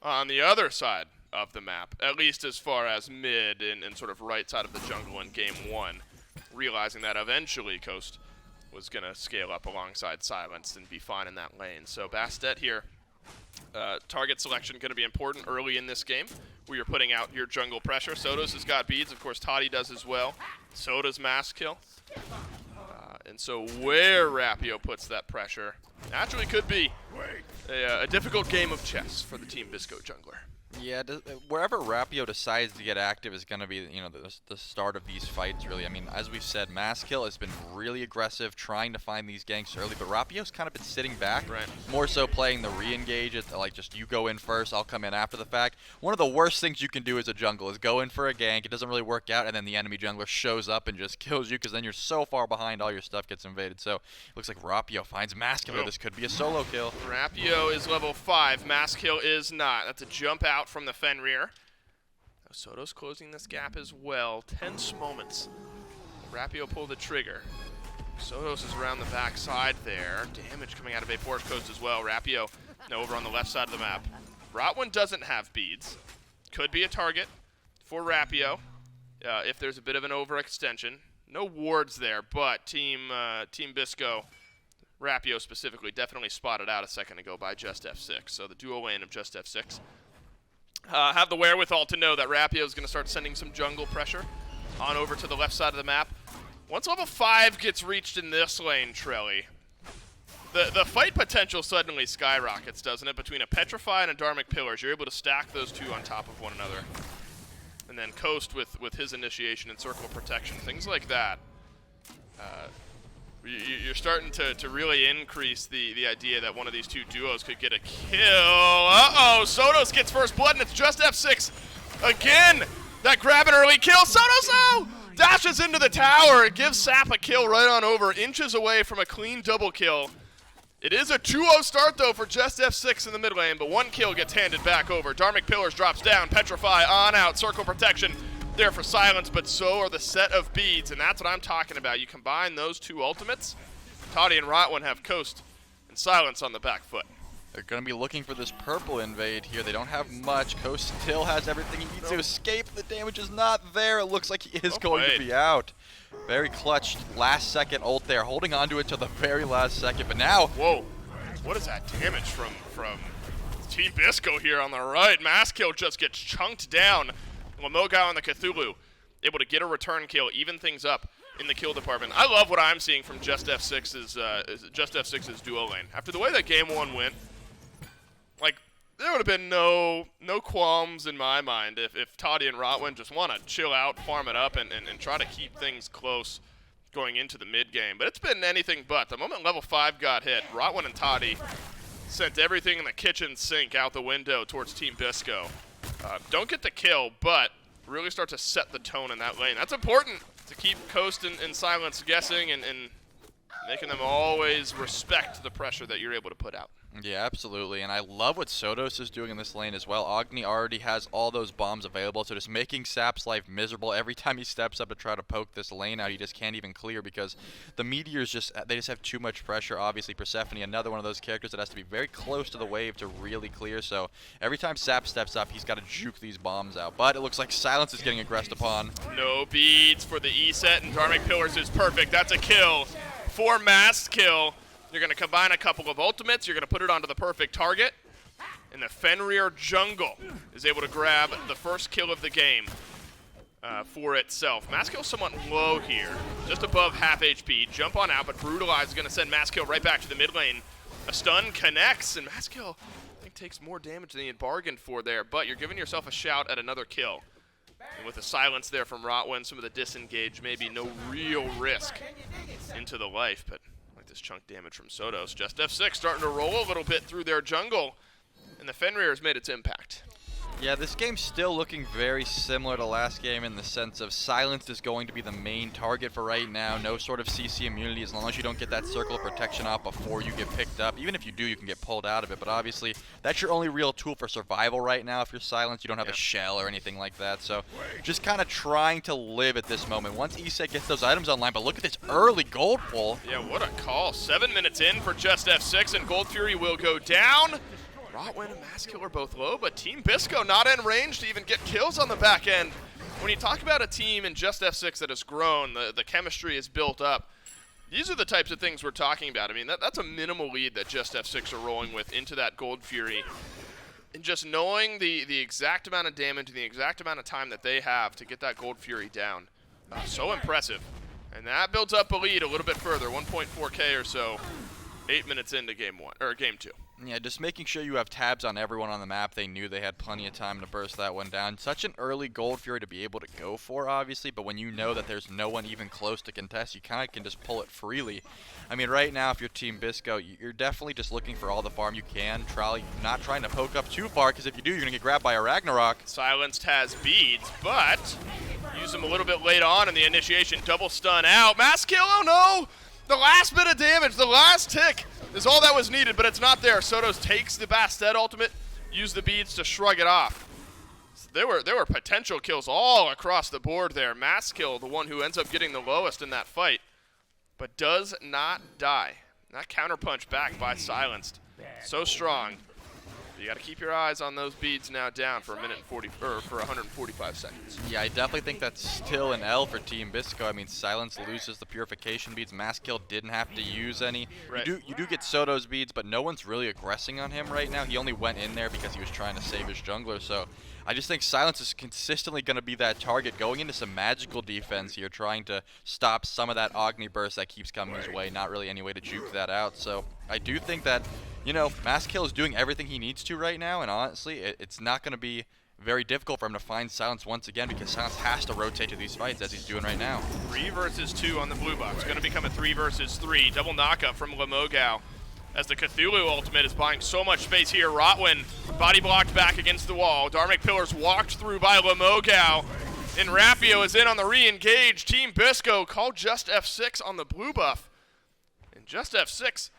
on the other side of the map, at least as far as mid and sort of right side of the jungle in game 1, realizing that eventually Coast was going to scale up alongside Silence and be fine in that lane. So Bastet here, target selection going to be important early in this game, where you're putting out your jungle pressure. Sodos has got beads. Of course, Toddy does as well. Soda's mass kill. And so where Rapio puts that pressure naturally could be a difficult game of chess for the Team Bisco jungler. Yeah, wherever Rapio decides to get active is going to be, you know, the start of these fights, really. I mean, as we've said, Mass Kill has been really aggressive, trying to find these ganks early, but Rapio's kind of been sitting back, right, more so playing the re-engage. It's like, just you go in first, I'll come in after the fact. One of the worst things you can do as a jungle is go in for a gank, it doesn't really work out, and then the enemy jungler shows up and just kills you, because then you're so far behind, all your stuff gets invaded. So, it looks like Rapio finds Mass Kill. This could be a solo kill. Rapio is level 5, Mass Kill is not. That's a jump out from the Fenrir. Soto's closing this gap as well. Tense moments. Rapio pulled the trigger. Sotos is around the back side there. Damage coming out of Vapor's Coast as well. Rapio over on the left side of the map. Rotwin doesn't have beads. Could be a target for Rapio if there's a bit of an overextension. No wards there, but Team Bisco, Rapio specifically, definitely spotted out a second ago by Just F6. So the duo lane of Just F6 have the wherewithal to know that Rapio is going to start sending some jungle pressure on over to the left side of the map. Once level 5 gets reached in this lane, Trelly, the fight potential suddenly skyrockets, doesn't it? Between a Petrify and a Dharmic Pillars, you're able to stack those two on top of one another. And then Coast with his initiation and Circle of Protection, things like that. You're starting to really increase the idea that one of these two duos could get a kill. Uh-oh, Sotos gets first blood, and it's Just F6 again. That grab an early kill. Sotos dashes into the tower. It gives Sap a kill right on over, inches away from a clean double kill. It is a 2-0 start, though, for Just F6 in the mid lane, but one kill gets handed back over. Dharmic Pillars drops down. Petrify on out. Circle Protection there for Silence, but so are the set of beads, and that's what I'm talking about. You combine those two ultimates, Toddy and Rotwin have Coast and Silence on the back foot. They're going to be looking for this purple invade here. They don't have much. Coast still has everything he needs to escape. The damage is not there. It looks like he is going to be out. Very clutch last second ult there, holding on to it till the very last second, but now... Whoa, what is that damage from Team Bisco here on the right? Mass Kill just gets chunked down. Lamoga on the Cthulhu, able to get a return kill, even things up in the kill department. I love what I'm seeing from Just F6's duo lane. After the way that game 1 went, like, there would have been no qualms in my mind if Toddy and Rotwin just want to chill out, farm it up, and try to keep things close going into the mid game. But it's been anything but. The moment level 5 got hit, Rotwin and Toddy sent everything in the kitchen sink out the window towards Team Bisco. Don't get the kill, but really start to set the tone in that lane. That's important to keep Coast and Silence guessing and making them always respect the pressure that you're able to put out. Yeah, absolutely, and I love what Sotos is doing in this lane as well. Agni already has all those bombs available, so just making Sap's life miserable. Every time he steps up to try to poke this lane out, he just can't even clear because the meteors just have too much pressure. Obviously, Persephone, another one of those characters that has to be very close to the wave to really clear, so every time Sap steps up, he's got to juke these bombs out. But it looks like Silence is getting aggressed upon. No beads for the E set, and Dharmic Pillars is perfect. That's a kill for Mass Kill. You're going to combine a couple of ultimates. You're going to put it onto the perfect target. And the Fenrir jungle is able to grab the first kill of the game for itself. Maskill somewhat low here, just above half HP. Jump on out, but Brutalize is going to send Maskill right back to the mid lane. A stun connects, and Maskill, I think, takes more damage than he had bargained for there, but you're giving yourself a shout at another kill. And with the silence there from Rotwin, some of the disengage, maybe no real risk into the life, but like this chunk damage from Sotos. Just F6 starting to roll a little bit through their jungle, and the Fenrir has made its impact. Yeah, this game's still looking very similar to last game in the sense of silence is going to be the main target for right now. No sort of CC immunity as long as you don't get that circle of protection off before you get picked up. Even if you do, you can get pulled out of it, but obviously that's your only real tool for survival right now. If you're silenced, you don't have a shell or anything like that. So just kind of trying to live at this moment. Once Iset gets those items online, but look at this early gold pull. Yeah, what a call. 7 minutes in for Just F6, and Gold Fury will go down. Rotwin and Maskill are both low, but Team Bisco not in range to even get kills on the back end. When you talk about a team in Just F6 that has grown, the chemistry is built up, these are the types of things we're talking about. I mean, that's a minimal lead that Just F6 are rolling with into that Gold Fury. And just knowing the exact amount of damage and the exact amount of time that they have to get that Gold Fury down, so impressive. And that builds up a lead a little bit further, 1.4K or so, 8 minutes into game 2. Yeah, just making sure you have tabs on everyone on the map. They knew they had plenty of time to burst that one down. Such an early Gold Fury to be able to go for, obviously, but when you know that there's no one even close to contest, you kind of can just pull it freely. I mean, right now, if you're Team Bisco, you're definitely just looking for all the farm you can, not trying to poke up too far, because if you do, you're going to get grabbed by a Ragnarok. Silenced has beads, but use them a little bit late on in the initiation. Double stun out. Maskill, oh no! The last bit of damage, the last tick is all that was needed, but it's not there. Sotos takes the Bastet ultimate, use the beads to shrug it off. So there were potential kills all across the board there. Maskill, the one who ends up getting the lowest in that fight, but does not die. That counterpunch back by Silenced. So strong. You got to keep your eyes on those beads now down for 145 seconds. Yeah, I definitely think that's still an L for Team Bisco. I mean, Silence loses the purification beads. Maskill didn't have to use any. Right. You do get Soto's beads, but no one's really aggressing on him right now. He only went in there because he was trying to save his jungler. So I just think Silence is consistently going to be that target going into some magical defense here, trying to stop some of that Agni burst that keeps coming his way. Not really any way to juke that out. So I do think that, you know, Maskill is doing everything he needs to right now, and honestly, it's not going to be very difficult for him to find Silence once again, because Silence has to rotate to these fights as he's doing right now. 3 versus 2 on the blue box. Going to become a 3 versus 3. Double knockup from Lemogao as the Cthulhu ultimate is buying so much space here. Rotwin body blocked back against the wall. Dharmic Pillars walked through by Lemogao. And Rapio is in on the re-engage. Team Bisco called Just F6 on the blue buff. And Just F6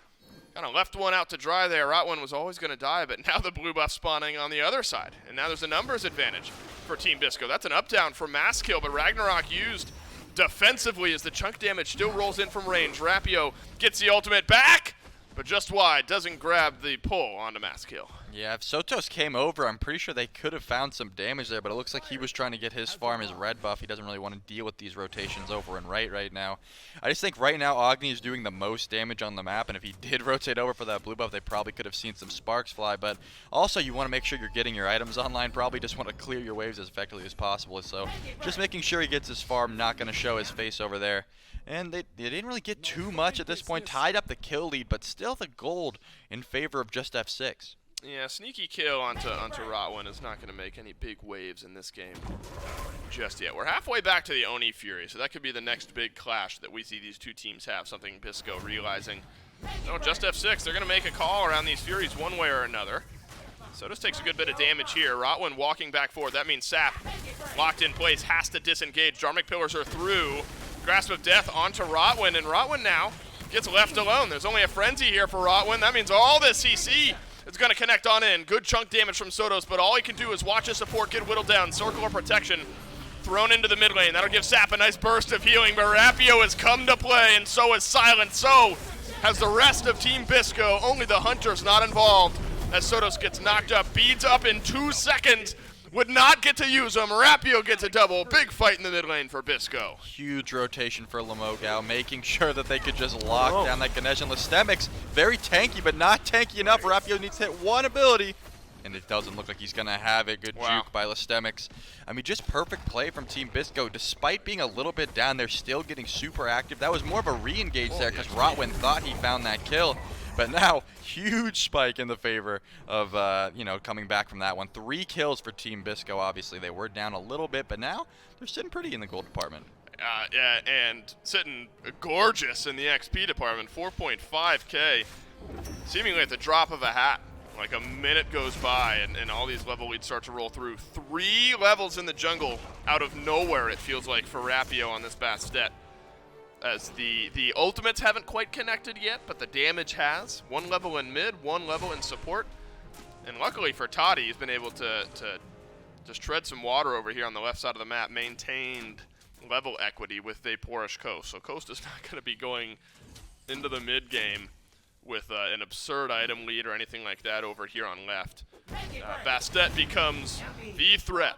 kind of left one out to dry there. Rotwin was always going to die, but now the blue buff spawning on the other side. And now there's a numbers advantage for Team Bisco. That's an up-down for Maskill, but Ragnarok used defensively as the chunk damage still rolls in from range. Rapio gets the ultimate back, but just wide. Doesn't grab the pull onto Maskill. Yeah, if Sotos came over, I'm pretty sure they could have found some damage there, but it looks like he was trying to get his farm, his red buff. He doesn't really want to deal with these rotations over and right now. I just think right now Agni is doing the most damage on the map, and if he did rotate over for that blue buff, they probably could have seen some sparks fly, but also you want to make sure you're getting your items online. Probably just want to clear your waves as effectively as possible, so just making sure he gets his farm, not going to show his face over there. And they didn't really get too much at this point, tied up the kill lead, but still the gold in favor of Just F6. Yeah, sneaky kill onto Rotwin is not going to make any big waves in this game just yet. We're halfway back to the Oni Fury, so that could be the next big clash that we see these two teams have, something Bisco realizing. No, Just F6, they're going to make a call around these Furies one way or another. So this takes a good bit of damage here. Rotwin walking back forward. That means Sap, locked in place, has to disengage. Dharmic Pillars are through. Grasp of Death onto Rotwin, and Rotwin now gets left alone. There's only a Frenzy here for Rotwin. That means all this CC is going to connect on in. Good chunk damage from Sotos, but all he can do is watch his support get whittled down. Circle of Protection thrown into the mid lane. That'll give Sap a nice burst of healing, but Rapio has come to play, and so is Silent. So has the rest of Team Bisco. Only the Hunter's not involved as Sotos gets knocked up. Beads up in 2 seconds. Would not get to use them. Rapio gets a double. Big fight in the mid lane for Bisco. Huge rotation for Lemogao, making sure that they could just lock down that Ganesh. And Lystemix, very tanky, but not tanky enough. Rapio needs to hit one ability. and it doesn't look like he's going to have it. Good juke by Listemics. I mean, just perfect play from Team Bisco. Despite being a little bit down, they're still getting super active. That was more of a re-engage there because Rotwin thought he found that kill. But now, huge spike in the favor of, you know, coming back from that one. 3 kills for Team Bisco, obviously. They were down a little bit, but now they're sitting pretty in the gold department. Yeah, and sitting gorgeous in the XP department, 4.5K. Seemingly at the drop of a hat. Like a minute goes by and all these level leads start to roll through. 3 levels in the jungle out of nowhere, it feels like, for Rapio on this Bastet. As the ultimates haven't quite connected yet, but the damage has. 1 level in mid, 1 level in support. And luckily for Toddy, he's been able to just tread some water over here on the left side of the map, maintained level equity with Vaporish Coast. So Coast is not going to be going into the mid game with an absurd item lead or anything like that over here on left. Bastet becomes the threat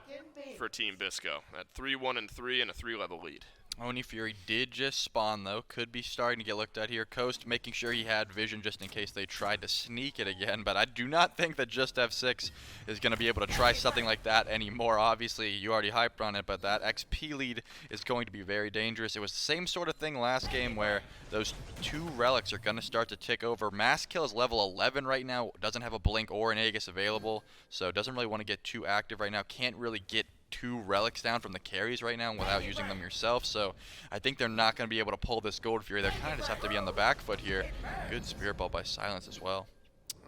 for Team Bisco at 3-1-3 and a 3-level lead. Oni Fury did just spawn, though. Could be starting to get looked at here. Coast making sure he had vision just in case they tried to sneak it again. But I do not think that just F6 is going to be able to try something like that anymore. Obviously, you already hyped on it, but that XP lead is going to be very dangerous. It was the same sort of thing last game where those 2 relics are going to start to tick over. Mass Kill is level 11 right now. Doesn't have a Blink or an Aegis available, so doesn't really want to get too active right now. Can't really get 2 relics down from the carries right now without using them yourself, so I think they're not going to be able to pull this Gold Fury. They kind of just have to be on the back foot here. Good Spirit Ball by Silence as well.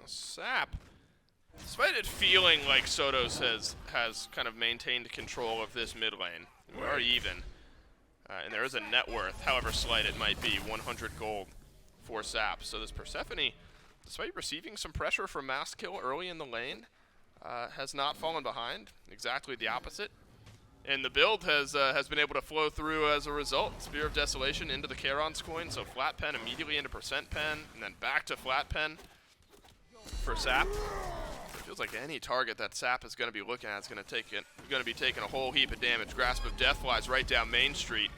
Sap, despite it feeling like Sotos has kind of maintained control of this mid lane, we are even, and there is a net worth, however slight it might be, 100 gold for Sap. So this Persephone, despite receiving some pressure from Mass Kill early in the lane, has not fallen behind. Exactly the opposite. And the build has been able to flow through as a result. Spear of Desolation into the Charon's coin, so flat pen immediately into percent pen, and then back to flat pen for Sap. It feels like any target that Sap is going to be looking at is going to be taking a whole heap of damage. Grasp of Death flies right down Main Street,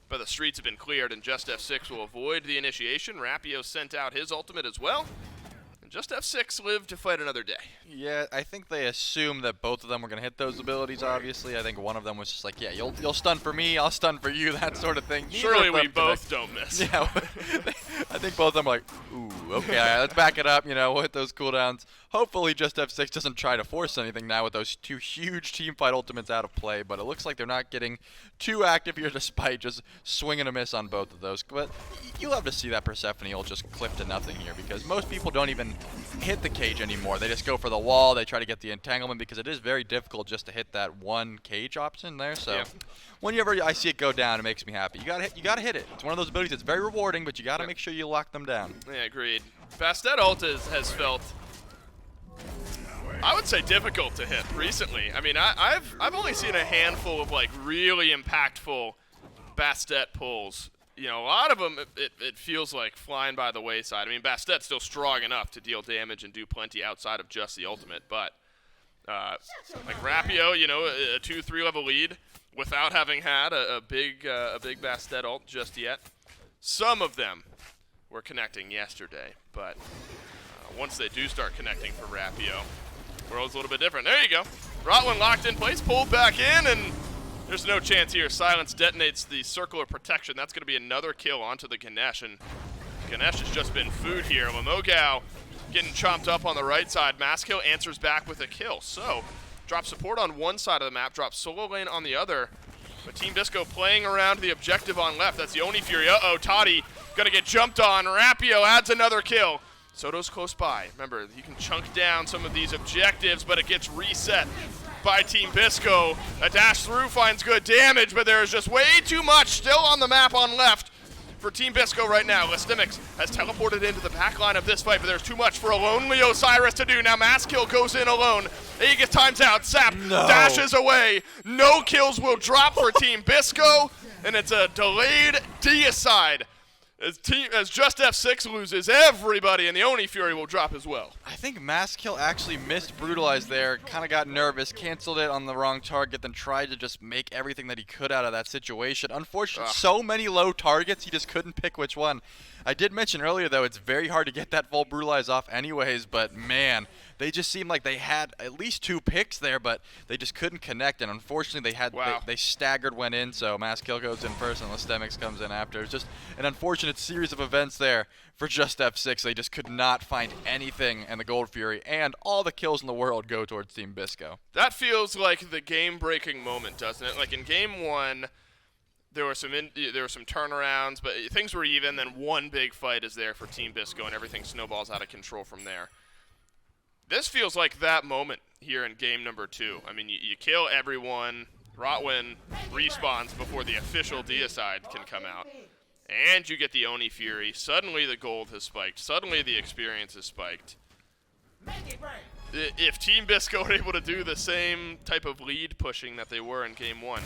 but the streets have been cleared, and Just F6 will avoid the initiation. Rapio sent out his ultimate as well. Just F6 lived to fight another day. Yeah, I think they assumed that both of them were going to hit those abilities, obviously. I think one of them was just like, yeah, you'll stun for me, I'll stun for you, that sort of thing. Surely we both don't miss. Yeah, I think both of them are like, ooh, okay, all right, let's back it up, you know, we'll hit those cooldowns. Hopefully Just F6 doesn't try to force anything now with those 2 huge teamfight ultimates out of play, but it looks like they're not getting too active here despite just swing and a miss on both of those. But you'll have to see that Persephone will just clip to nothing here because most people don't even hit the cage anymore. They just go for the wall, they try to get the entanglement because it is very difficult just to hit that 1 cage option there. So yeah. Whenever I see it go down, it makes me happy. You gotta hit it. It's one of those abilities that's very rewarding, but you gotta make sure you lock them down. Yeah, agreed. Bastet ult has felt, I would say, difficult to hit recently. I mean, I've only seen a handful of like really impactful Bastet pulls. You know, a lot of them it feels like flying by the wayside. I mean, Bastet's still strong enough to deal damage and do plenty outside of just the ultimate, but like Rapio, you know, a 2-3 level lead without having had a big Bastet ult just yet. Some of them were connecting yesterday, but once they do start connecting for Rapio, world's a little bit different. There you go. Rotwin locked in place, pulled back in, and there's no chance here. Silence detonates the circle of protection. That's going to be another kill onto the Ganesh, and Ganesh has just been food here. Lamogao getting chomped up on the right side. Maskill answers back with a kill. So, drop support on one side of the map, drop solo lane on the other. But Team Bisco playing around the objective on left. That's the Oni Fury. Uh-oh, Toddy gonna get jumped on. Rapio adds another kill. Soto's close by. Remember, you can chunk down some of these objectives, but it gets reset by Team Bisco. A dash through finds good damage, but there is just way too much still on the map on left for Team Bisco right now. Listemics has teleported into the back line of this fight, but there's too much for a lonely Osiris to do. Now Maskill goes in alone. Aegis times out. Sap dashes away. No kills will drop for Team Bisco, and it's a delayed deicide As Just F6 loses, everybody in the Oni Fury will drop as well. I think Maskill actually missed Brutalize there, kind of got nervous, canceled it on the wrong target, then tried to just make everything that he could out of that situation. Unfortunately, so many low targets, he just couldn't pick which one. I did mention earlier, though, it's very hard to get that full Brutalize off anyways, but man, they just seemed like they had at least 2 picks there, but they just couldn't connect, and unfortunately they staggered, went in, so Maskill goes in first and Lestemix comes in after. It's just an unfortunate series of events there for Just F6. They just could not find anything in the Gold Fury, and all the kills in the world go towards Team Bisco. That feels like the game-breaking moment, doesn't it? Like in Game 1, there were some turnarounds, but things were even. Then one big fight is there for Team Bisco, and everything snowballs out of control from there. This feels like that moment here in game number 2. I mean, you kill everyone. Rotwin respawns before the official deicide can come out, and you get the Oni Fury. Suddenly the gold has spiked. Suddenly the experience has spiked. If Team Bisco are able to do the same type of lead pushing that they were in game 1,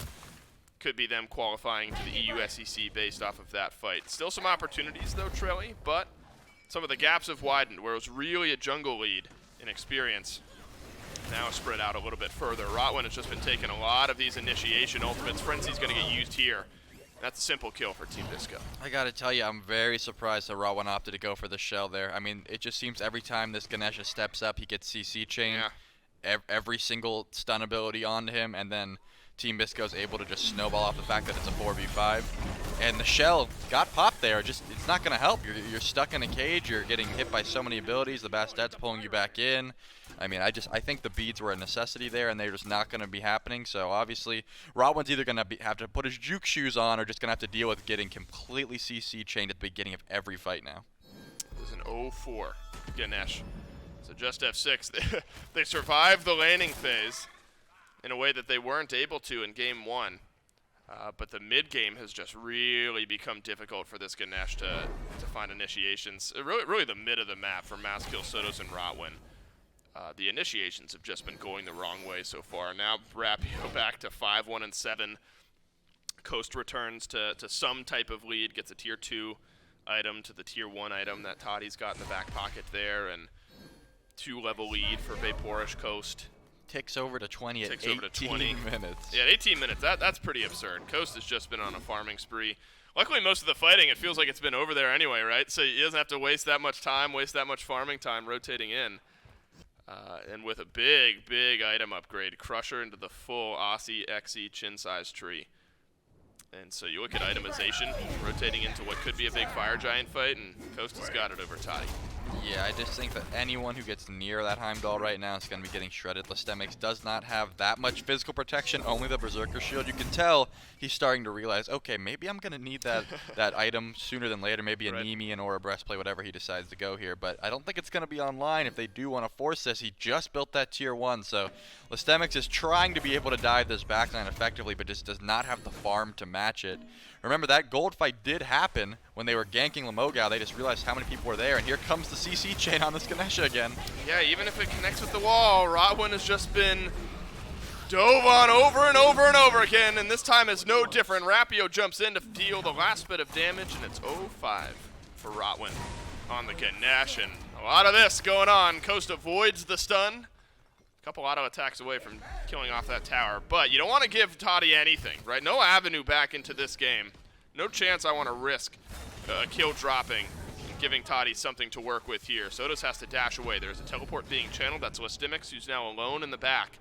could be them qualifying to the EU SEC based off of that fight. Still some opportunities though, Trelly, but some of the gaps have widened where it was really a jungle lead in experience. Now spread out a little bit further. Rotwin has just been taking a lot of these initiation ultimates. Frenzy's going to get used here. That's a simple kill for Team Bisco. I gotta tell you, I'm very surprised that Rotwin opted to go for the shell there. I mean, it just seems every time this Ganesha steps up, he gets CC chained. Yeah. Every single stun ability onto him, and then Team Bisco is able to just snowball off the fact that it's a 4v5. And the shell got popped there. Just, it's not going to help. You're stuck in a cage. You're getting hit by so many abilities. The Bastet's pulling you back in. I mean, I think the beads were a necessity there, and they're just not going to be happening. So obviously, Rotwin's either going to have to put his juke shoes on, or just going to have to deal with getting completely CC chained at the beginning of every fight now. This is an 0-4 Ganesh. So Just F6, they survived the laning phase in a way that they weren't able to in game 1. But the mid-game has just really become difficult for this Ganesh to find initiations. Really the mid of the map for Maskill, Sotos, and Rotwin. The initiations have just been going the wrong way so far. Now Rapio back to 5-1-7. Coast returns to some type of lead, gets a tier 2 item to the tier 1 item that Toddy's got in the back pocket there, and 2-level lead for Vaporish Coast. Ticks over to 20 at 18 minutes. Yeah, 18 minutes. That's pretty absurd. Coast has just been on a farming spree. Luckily, most of the fighting, it feels like it's been over there anyway, right? So he doesn't have to waste that much time, waste that much farming time rotating in. And with a big item upgrade, Crusher into the full Aussie XE chin size tree. And so you look at itemization, rotating into what could be a big fire giant fight, and Coast has got it over Toddy. Yeah, I just think that anyone who gets near that Heimdall right now is going to be getting shredded. Lestemix does not have that much physical protection, only the Berserker Shield. You can tell he's starting to realize, okay, maybe I'm going to need that item sooner than later, maybe a Nemean or a Breastplate, whatever he decides to go here. But I don't think it's going to be online if they do want to force this. He just built that tier 1, so Lestemix is trying to be able to dive this backline effectively, but just does not have the farm to match it. Remember, that gold fight did happen when they were ganking Lamogao. They just realized how many people were there, and here comes the CC chain on this Ganesha again. Yeah, even if it connects with the wall, Rotwin has just been dove on over and over again, and this time is no different. Rapio jumps in to deal the last bit of damage, and it's 0-5 for Rotwin on the Ganesh, and a lot of this going on. Coast avoids the stun. Couple auto attacks away from killing off that tower, but you don't want to give Toddy anything, right? No avenue back into this game. No chance I want to risk a kill dropping and giving Toddy something to work with here. Sotos has to dash away. There's a teleport being channeled. That's Lestemix, who's now alone in the back.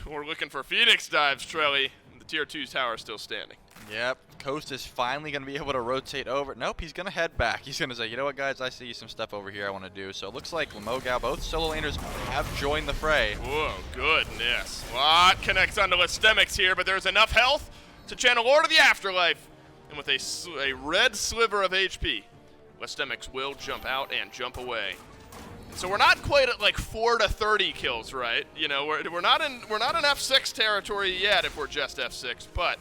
We're looking for Phoenix dives, Trelly. The tier 2 tower is still standing. Yep, Coast is finally going to be able to rotate over. Nope, he's going to head back. He's going to say, you know what, guys, I see some stuff over here I want to do. So it looks like Lamogao, both solo laners have joined the fray. Whoa, goodness. Lot connects onto Lestemix here, but there's enough health to channel Lord of the Afterlife. And with a red sliver of HP, Lestemix will jump out and jump away. So we're not quite at like 4 to 30 kills, right? You know, we're not in F6 territory yet if we're just F6, but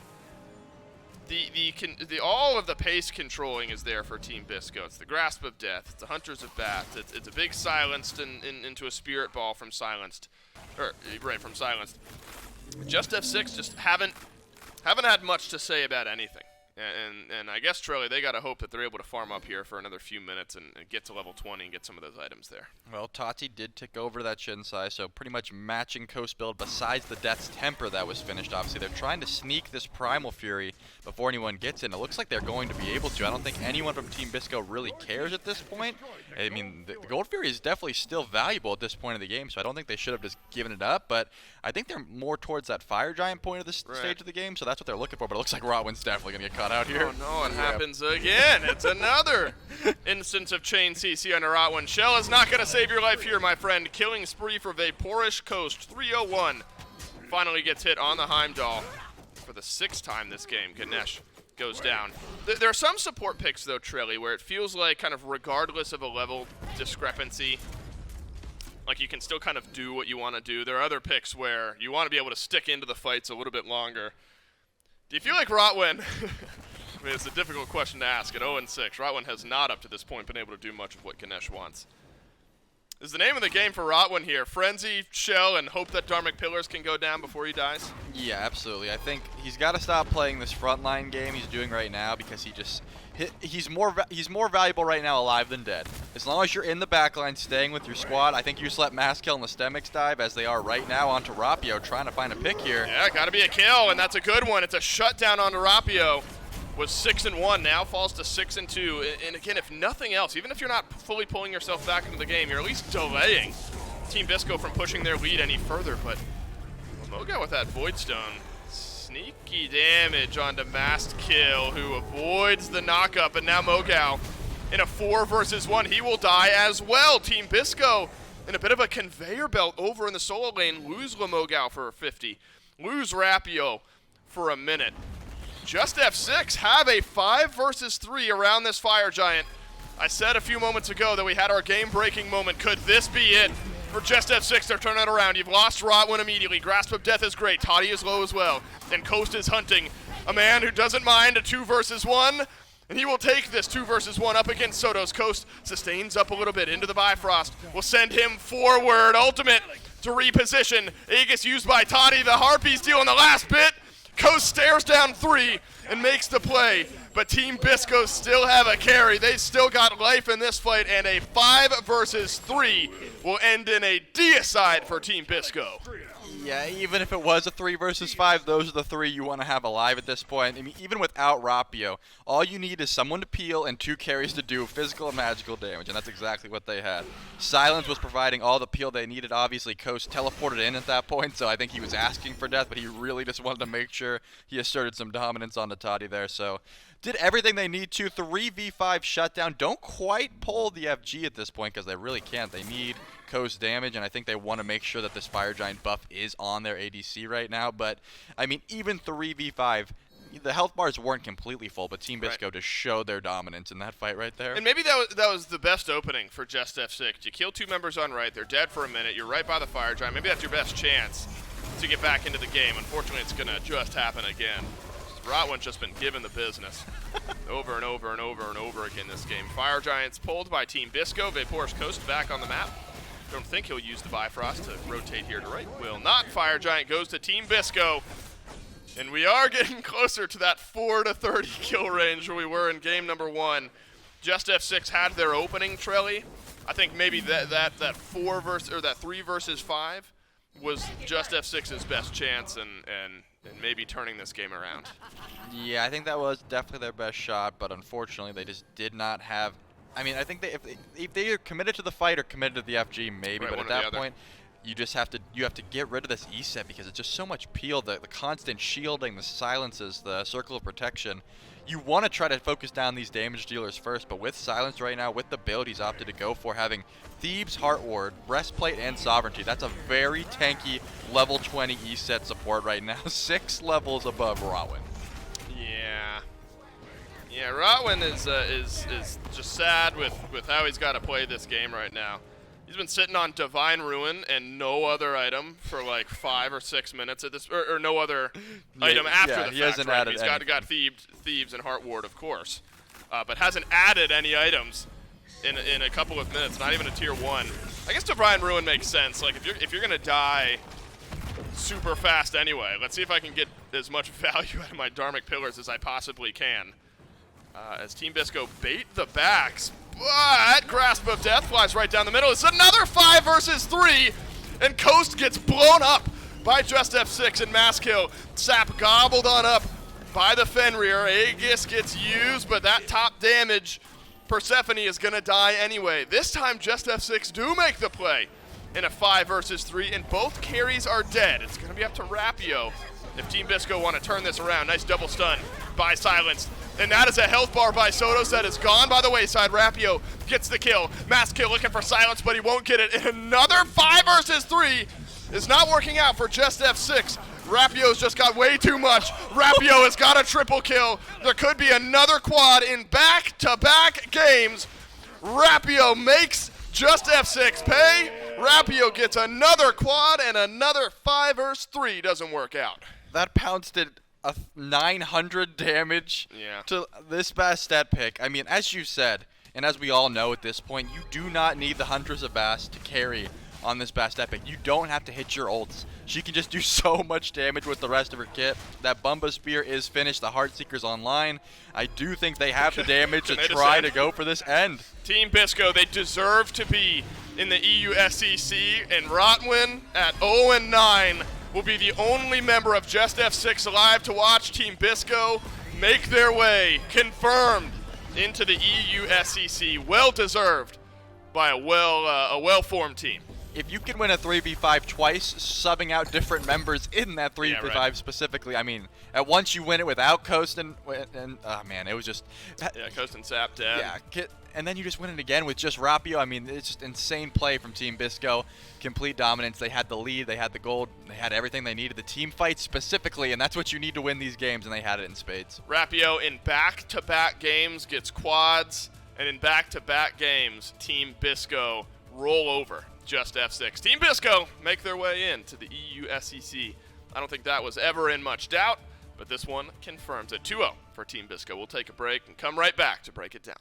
all of the pace controlling is there for Team Bisco. It's the Grasp of Death. It's the Hunters of Bath. It's a big Silenced into a Spirit Ball from Silenced. From Silenced. Just F6 just haven't had much to say about anything And I guess, Trelly, they got to hope that they're able to farm up here for another few minutes and get to level 20 and get some of those items there. Well, Tati did tick over that Shinsai, so pretty much matching Coast build besides the Death's Temper that was finished. Obviously, they're trying to sneak this Primal Fury before anyone gets in. It looks like they're going to be able to. I don't think anyone from Team Bisco really cares at this point. I mean, the Gold Fury is definitely still valuable at this point of the game, so I don't think they should have just given it up, but I think they're more towards that Fire Giant point of the stage of the game, so that's what they're looking for, but it looks like Rotwin's definitely going to get caught out here. Oh no, it happens again. It's another instance of chain CC under Rotwin. Shell is not going to save your life here, my friend. Killing spree for Vaporish Coast, 301. Finally gets hit on the Heimdall for the 6th time this game. Ganesh goes down. There are some support picks, though, Trelly, where it feels like kind of regardless of a level discrepancy, like you can still kind of do what you want to do. There are other picks where you want to be able to stick into the fights a little bit longer. Do you feel like Rotwin, I mean, it's a difficult question to ask at 0-6, Rotwin has not up to this point been able to do much of what Ganesh wants. Is the name of the game for Rotwin here, frenzy, shell, and hope that Dharmic Pillars can go down before he dies? Yeah, absolutely. I think he's got to stop playing this frontline game he's doing right now because he's more valuable right now alive than dead. As long as you're in the backline staying with your squad, I think you just let Maskill and the Stemix dive as they are right now onto Rapio trying to find a pick here. Yeah, gotta be a kill, and that's a good one. It's a shutdown onto Rapio. Was 6-1, now falls to 6-2. And again, if nothing else, even if you're not fully pulling yourself back into the game, you're at least delaying Team Bisco from pushing their lead any further. But Moga with that Void Stone. Sneaky damage onto Maskill, who avoids the knockup, and now Mogao in a 4 versus 1. He will die as well. Team Bisco in a bit of a conveyor belt over in the solo lane. Lose Lamogao for 50. Lose Rapio for a minute. Just F6 have a 5 versus 3 around this Fire Giant. I said a few moments ago that we had our game-breaking moment. Could this be it for Just F6? They're turning it around. You've lost Rotwin immediately. Grasp of Death is great. Toddy is low as well. And Coast is hunting a man who doesn't mind a 2 versus 1. And he will take this 2 versus 1 up against Sotos. Coast sustains up a little bit into the Bifrost. Will send him forward. Ultimate to reposition. Aegis used by Toddy. The Harpies deal in the last bit. Coast stares down 3 and makes the play, but Team Bisco still have a carry. They still got life in this fight, and a 5 versus 3 will end in a deicide for Team Bisco. Yeah, even if it was a 3 versus 5, those are the 3 you want to have alive at this point. I mean, even without Rapio, all you need is someone to peel and 2 carries to do physical and magical damage, and that's exactly what they had. Silence was providing all the peel they needed. Obviously, Coast teleported in at that point, so I think he was asking for death, but he really just wanted to make sure he asserted some dominance on the Toddy there. So did everything they need to. 3v5 shutdown. Don't quite pull the FG at this point because they really can't. They need Coast damage, and I think they want to make sure that this Fire Giant buff is on their ADC right now. But, I mean, even 3v5, the health bars weren't completely full, but Team Bisco just showed their dominance in that fight right there. And maybe that was the best opening for Just F6. You kill 2 members on right, they're dead for a minute, you're right by the Fire Giant. Maybe that's your best chance to get back into the game. Unfortunately, it's going to just happen again. Rotwin's just been given the business over and over and over and over again this game. Fire Giants pulled by Team Bisco. Vaporish Coast back on the map. Don't think he'll use the Bifrost to rotate here to right. Will not. Fire Giant goes to Team Bisco. And we are getting closer to that 4 to 30 kill range where we were in game number 1. Just F6 had their opening, Trelly. I think maybe that 3 versus 5 was Just F6's best chance and maybe turning this game around. Yeah, I think that was definitely their best shot, but unfortunately they just did not have. I mean, I think if they are committed to the fight or committed to the FG, maybe, right, but at that point, you just have to get rid of this E set because it's just so much peel, the constant shielding, the silences, the circle of protection. You want to try to focus down these damage dealers first, but with Silence right now, with the build he's opted to go for, having Thieves, Heart Ward, Breastplate, and Sovereignty, that's a very tanky level 20 E set support right now, 6 levels above Rotwin. Yeah, Rotwin is just sad with how he's got to play this game right now. He's been sitting on Divine Ruin and no other item for like 5 or 6 minutes at this, or no other item after the fact. He hasn't added He's got Thieves and Heart Ward, of course, but hasn't added any items in a couple of minutes. Not even a tier 1. I guess Divine Ruin makes sense. Like if you're gonna die super fast anyway. Let's see if I can get as much value out of my Dharmic Pillars as I possibly can. As Team Bisco bait the backs, but Grasp of Death flies right down the middle. It's another 5 versus 3, and Coast gets blown up by Just F6 and Mass Kill. Sap gobbled on up by the Fenrir. Aegis gets used, but that top damage, Persephone is gonna die anyway. This time Just F6 do make the play in a 5 versus 3, and both carries are dead. It's gonna be up to Rapio if Team Bisco want to turn this around. Nice double stun by Silence. And that is a health bar by Sotos that is gone by the wayside. Rapio gets the kill. Mass Kill looking for Silence, but he won't get it. And another 5 versus 3 is not working out for Just F6. Rapio's just got way too much. Rapio has got a triple kill. There could be another quad in back-to-back games. Rapio makes Just F6 pay. Rapio gets another quad, and another 5 versus 3 doesn't work out. That Pounce did a 900 damage to this Bastet pick. I mean, as you said, and as we all know at this point, you do not need the Huntress of Bass to carry on this Bastet pick. You don't have to hit your ults. She can just do so much damage with the rest of her kit. That Bumba Spear is finished. The Heartseeker's online. I do think they have the damage to try to go for this end. Team Bisco, they deserve to be in the EU SEC, and Rotwin at 0-9 will be the only member of Just F6 alive to watch Team Bisco make their way, confirmed, into the EU SEC. Well deserved by a well-formed team. If you can win a 3v5 twice, subbing out different members in that 3v5 specifically, I mean, at once you win it without Coast and oh man, it was just... Yeah, Coast and Sap dead. Yeah, and then you just win it again with just Rapio. I mean, it's just insane play from Team Bisco. Complete dominance. They had the lead, they had the gold, they had everything they needed. The team fight specifically, and that's what you need to win these games, and they had it in spades. Rapio in back-to-back games gets quads, and in back-to-back games, Team Bisco roll over Just F6. Team Bisco make their way into the EU SEC. I don't think that was ever in much doubt, but this one confirms it. 2-0 for Team Bisco. We'll take a break and come right back to break it down.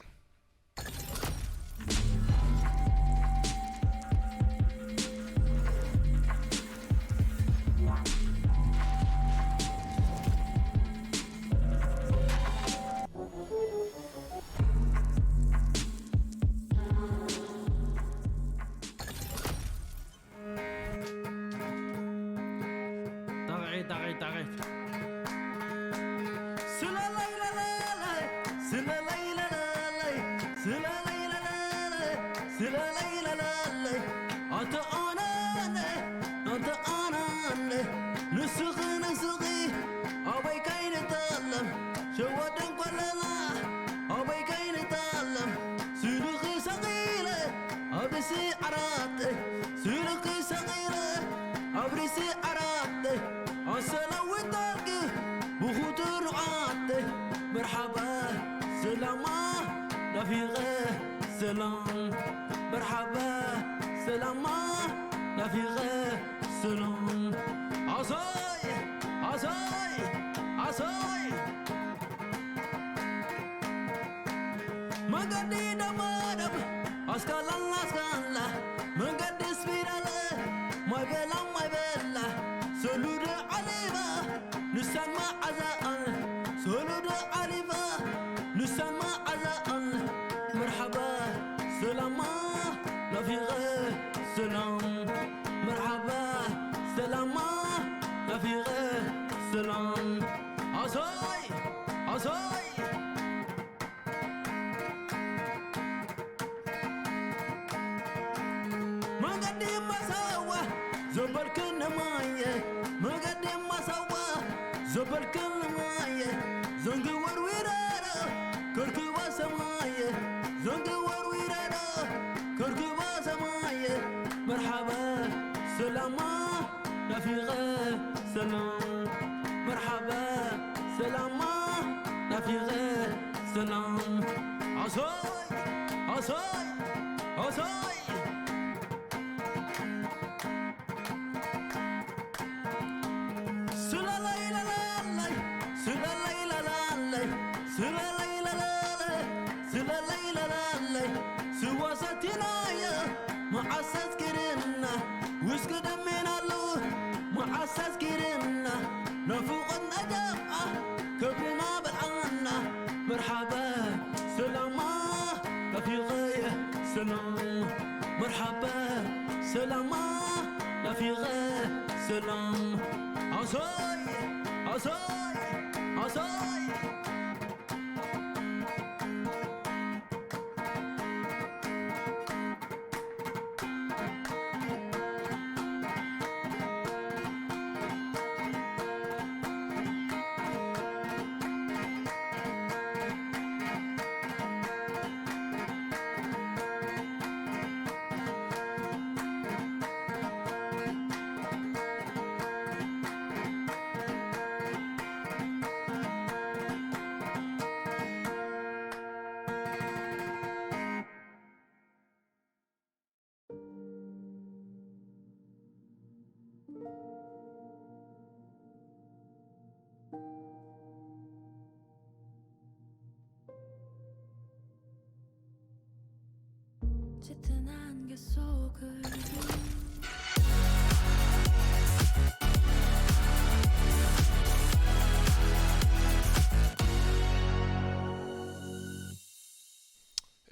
la main, la hi-rez l'homme. Enjoy, enjoy, enjoy. 짙은 안개 속을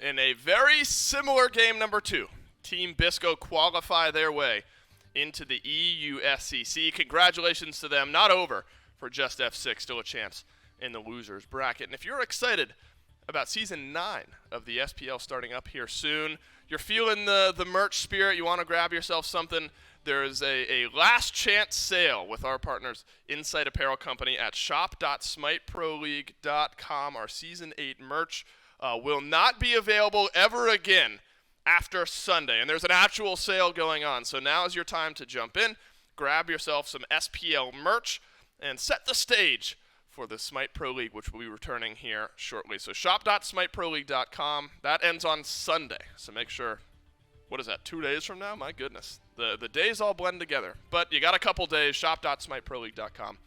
In a very similar game number 2, Team Bisco qualify their way into the EUSCC. Congratulations to them. Not over for Just F6, still a chance in the losers bracket. And if you're excited about Season 9 of the SPL starting up here soon, you're feeling the merch spirit, you want to grab yourself something, there's a last chance sale with our partners Insight Apparel Company at shop.smiteproleague.com. Our Season 8 merch will not be available ever again after Sunday. And there's an actual sale going on. So now is your time to jump in, grab yourself some SPL merch, and set the stage for the Smite Pro League, which will be returning here shortly. So shop.smiteproleague.com. That ends on Sunday. So make sure, what is that, 2 days from now? My goodness. The days all blend together. But you got a couple days. Shop.smiteproleague.com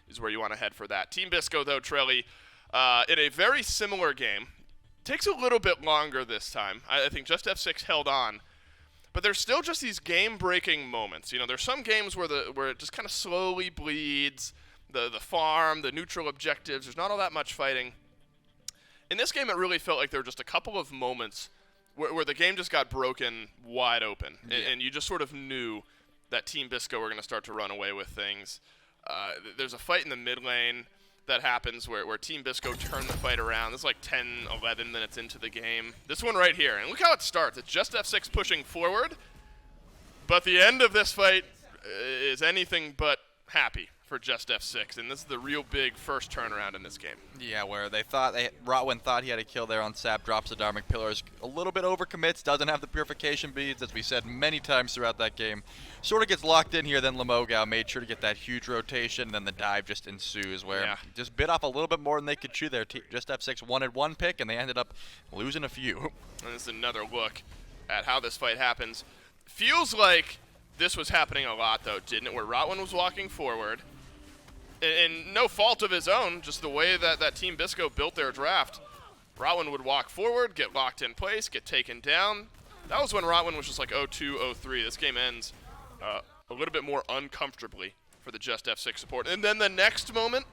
is where you want to head for that. Team Bisco, though, Trelly, in a very similar game. Takes a little bit longer this time. I think Just F6 held on. But there's still just these game-breaking moments. You know, there's some games where it just kind of slowly bleeds. The farm, the neutral objectives, there's not all that much fighting. In this game, it really felt like there were just a couple of moments where the game just got broken wide open. Yeah. And you just sort of knew that Team Bisco were going to start to run away with things. There's a fight in the mid lane that happens where Team Bisco turned the fight around. This is like 10, 11 minutes into the game. This one right here, and look how it starts. It's Just F6 pushing forward, but the end of this fight is anything but happy for Just F6, and this is the real big first turnaround in this game. Yeah, where Rotwin thought he had a kill there on Sap, drops the Dharmic Pillars, a little bit overcommits, doesn't have the Purification Beads, as we said many times throughout that game. Sort of gets locked in here, then Lemogao made sure to get that huge rotation, then the dive just ensues, where just bit off a little bit more than they could chew there. Just F6 wanted one pick, and they ended up losing a few. And this is another look at how this fight happens. Feels like this was happening a lot, though, didn't it? Where Rotwin was walking forward, and no fault of his own, just the way that Team Bisco built their draft. Rotwin would walk forward, get locked in place, get taken down. That was when Rotwin was just like 0-2, 0-3. This game ends a little bit more uncomfortably for the Just F6 support. And then the next moment,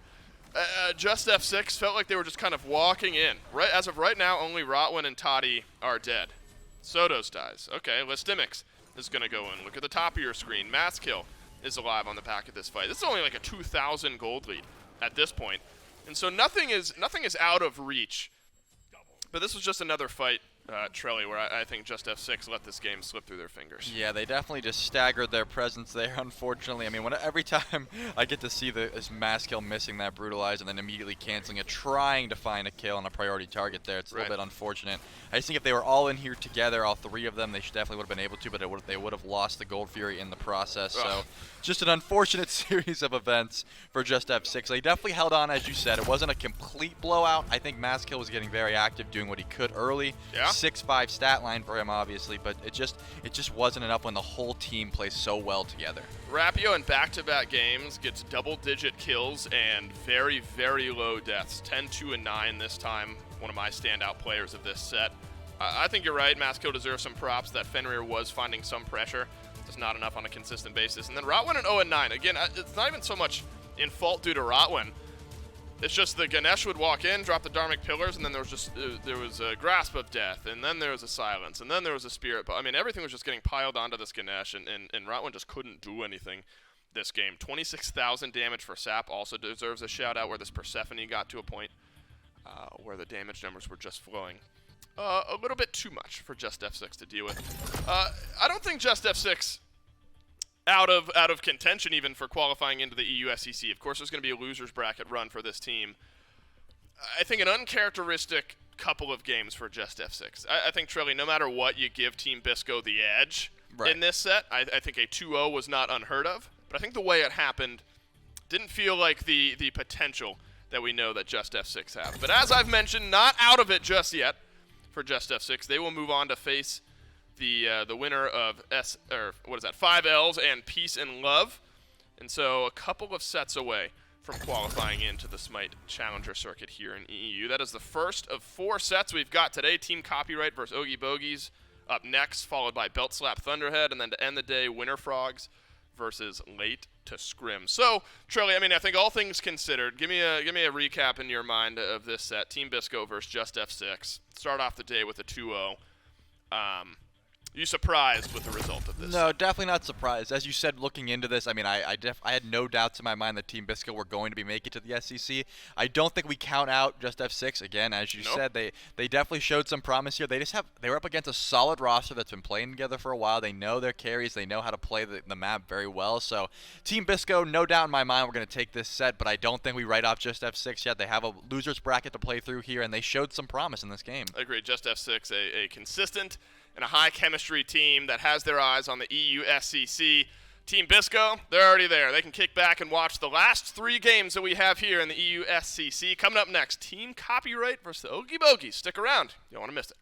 Just F6 felt like they were just kind of walking in. Right, as of right now, only Rotwin and Toddy are dead. Sodos dies. Okay, Listimics is going to go in. Look at the top of your screen. Masskill is alive on the back of this fight. This is only like a 2,000 gold lead at this point. And so nothing is out of reach. But this was just another fight, Trelly, where I think Just F6 let this game slip through their fingers. Yeah, they definitely just staggered their presence there, unfortunately. I mean, every time I get to see this mass kill missing that Brutalize and then immediately canceling it, trying to find a kill on a priority target there, it's a little bit unfortunate. I just think if they were all in here together, all three of them, they definitely would have been able to, but they would have lost the Gold Fury in the process. So just an unfortunate series of events for Just F6. They definitely held on, as you said. It wasn't a complete blowout. I think Masskill was getting very active, doing what he could early. Yeah. 6-5 stat line for him, obviously, but it just wasn't enough when the whole team plays so well together. Rapio in back-to-back games gets double-digit kills and very, very low deaths. 10, 2, and 9 this time. One of my standout players of this set. I think you're right. Masskill deserves some props. That Fenrir was finding some pressure. Just not enough on a consistent basis. And then Rotwin at 0 and 9. Again, it's not even so much in fault due to Rotwin. It's just the Ganesh would walk in, drop the Dharmic Pillars, and then there was a Grasp of Death, and then there was a Silence, and then there was a Spirit. But I mean, everything was just getting piled onto this Ganesh, and Route 1 just couldn't do anything this game. 26,000 damage for Sap also deserves a shout-out, where this Persephone got to a point where the damage numbers were just flowing a little bit too much for Just F6 to deal with. I don't think Just F6 out of contention even for qualifying into the EU SEC. Of course, there's going to be a loser's bracket run for this team. I think an uncharacteristic couple of games for Just F6. I think, Trelly, no matter what, you give Team Bisco the edge in this set. I think a 2-0 was not unheard of, but I think the way it happened didn't feel like the potential that we know that Just F6 have. But as I've mentioned, not out of it just yet for Just F6. They will move on to face the winner of 5 Ls and Peace and Love. And so a couple of sets away from qualifying into the Smite Challenger Circuit here in EU. That is the first of 4 sets we've got today. Team Copyright versus Oogie Bogies up next, followed by Belt Slap Thunderhead, and then to end the day, Winter Frogs versus Late to Scrim. So, Trelly, I mean, I think all things considered, give me a recap in your mind of this set. Team Bisco versus Just F6. Start off the day with a 2-0. You surprised with the result of this? No, definitely not surprised. As you said, looking into this, I mean, I had no doubts in my mind that Team Bisco were going to be making it to the SEC. I don't think we count out Just F6. Again, as you said, they definitely showed some promise here. They were up against a solid roster that's been playing together for a while. They know their carries. They know how to play the map very well. So, Team Bisco, no doubt in my mind, we're going to take this set, but I don't think we write off Just F6 yet. They have a loser's bracket to play through here, and they showed some promise in this game. I agree. Just F6, a consistent and a high chemistry team that has their eyes on the EU SEC. Team Bisco, they're already there. They can kick back and watch the last 3 games that we have here in the EU SEC. Coming up next, Team Copyright versus the Oogie Bogies. Stick around. You don't want to miss it.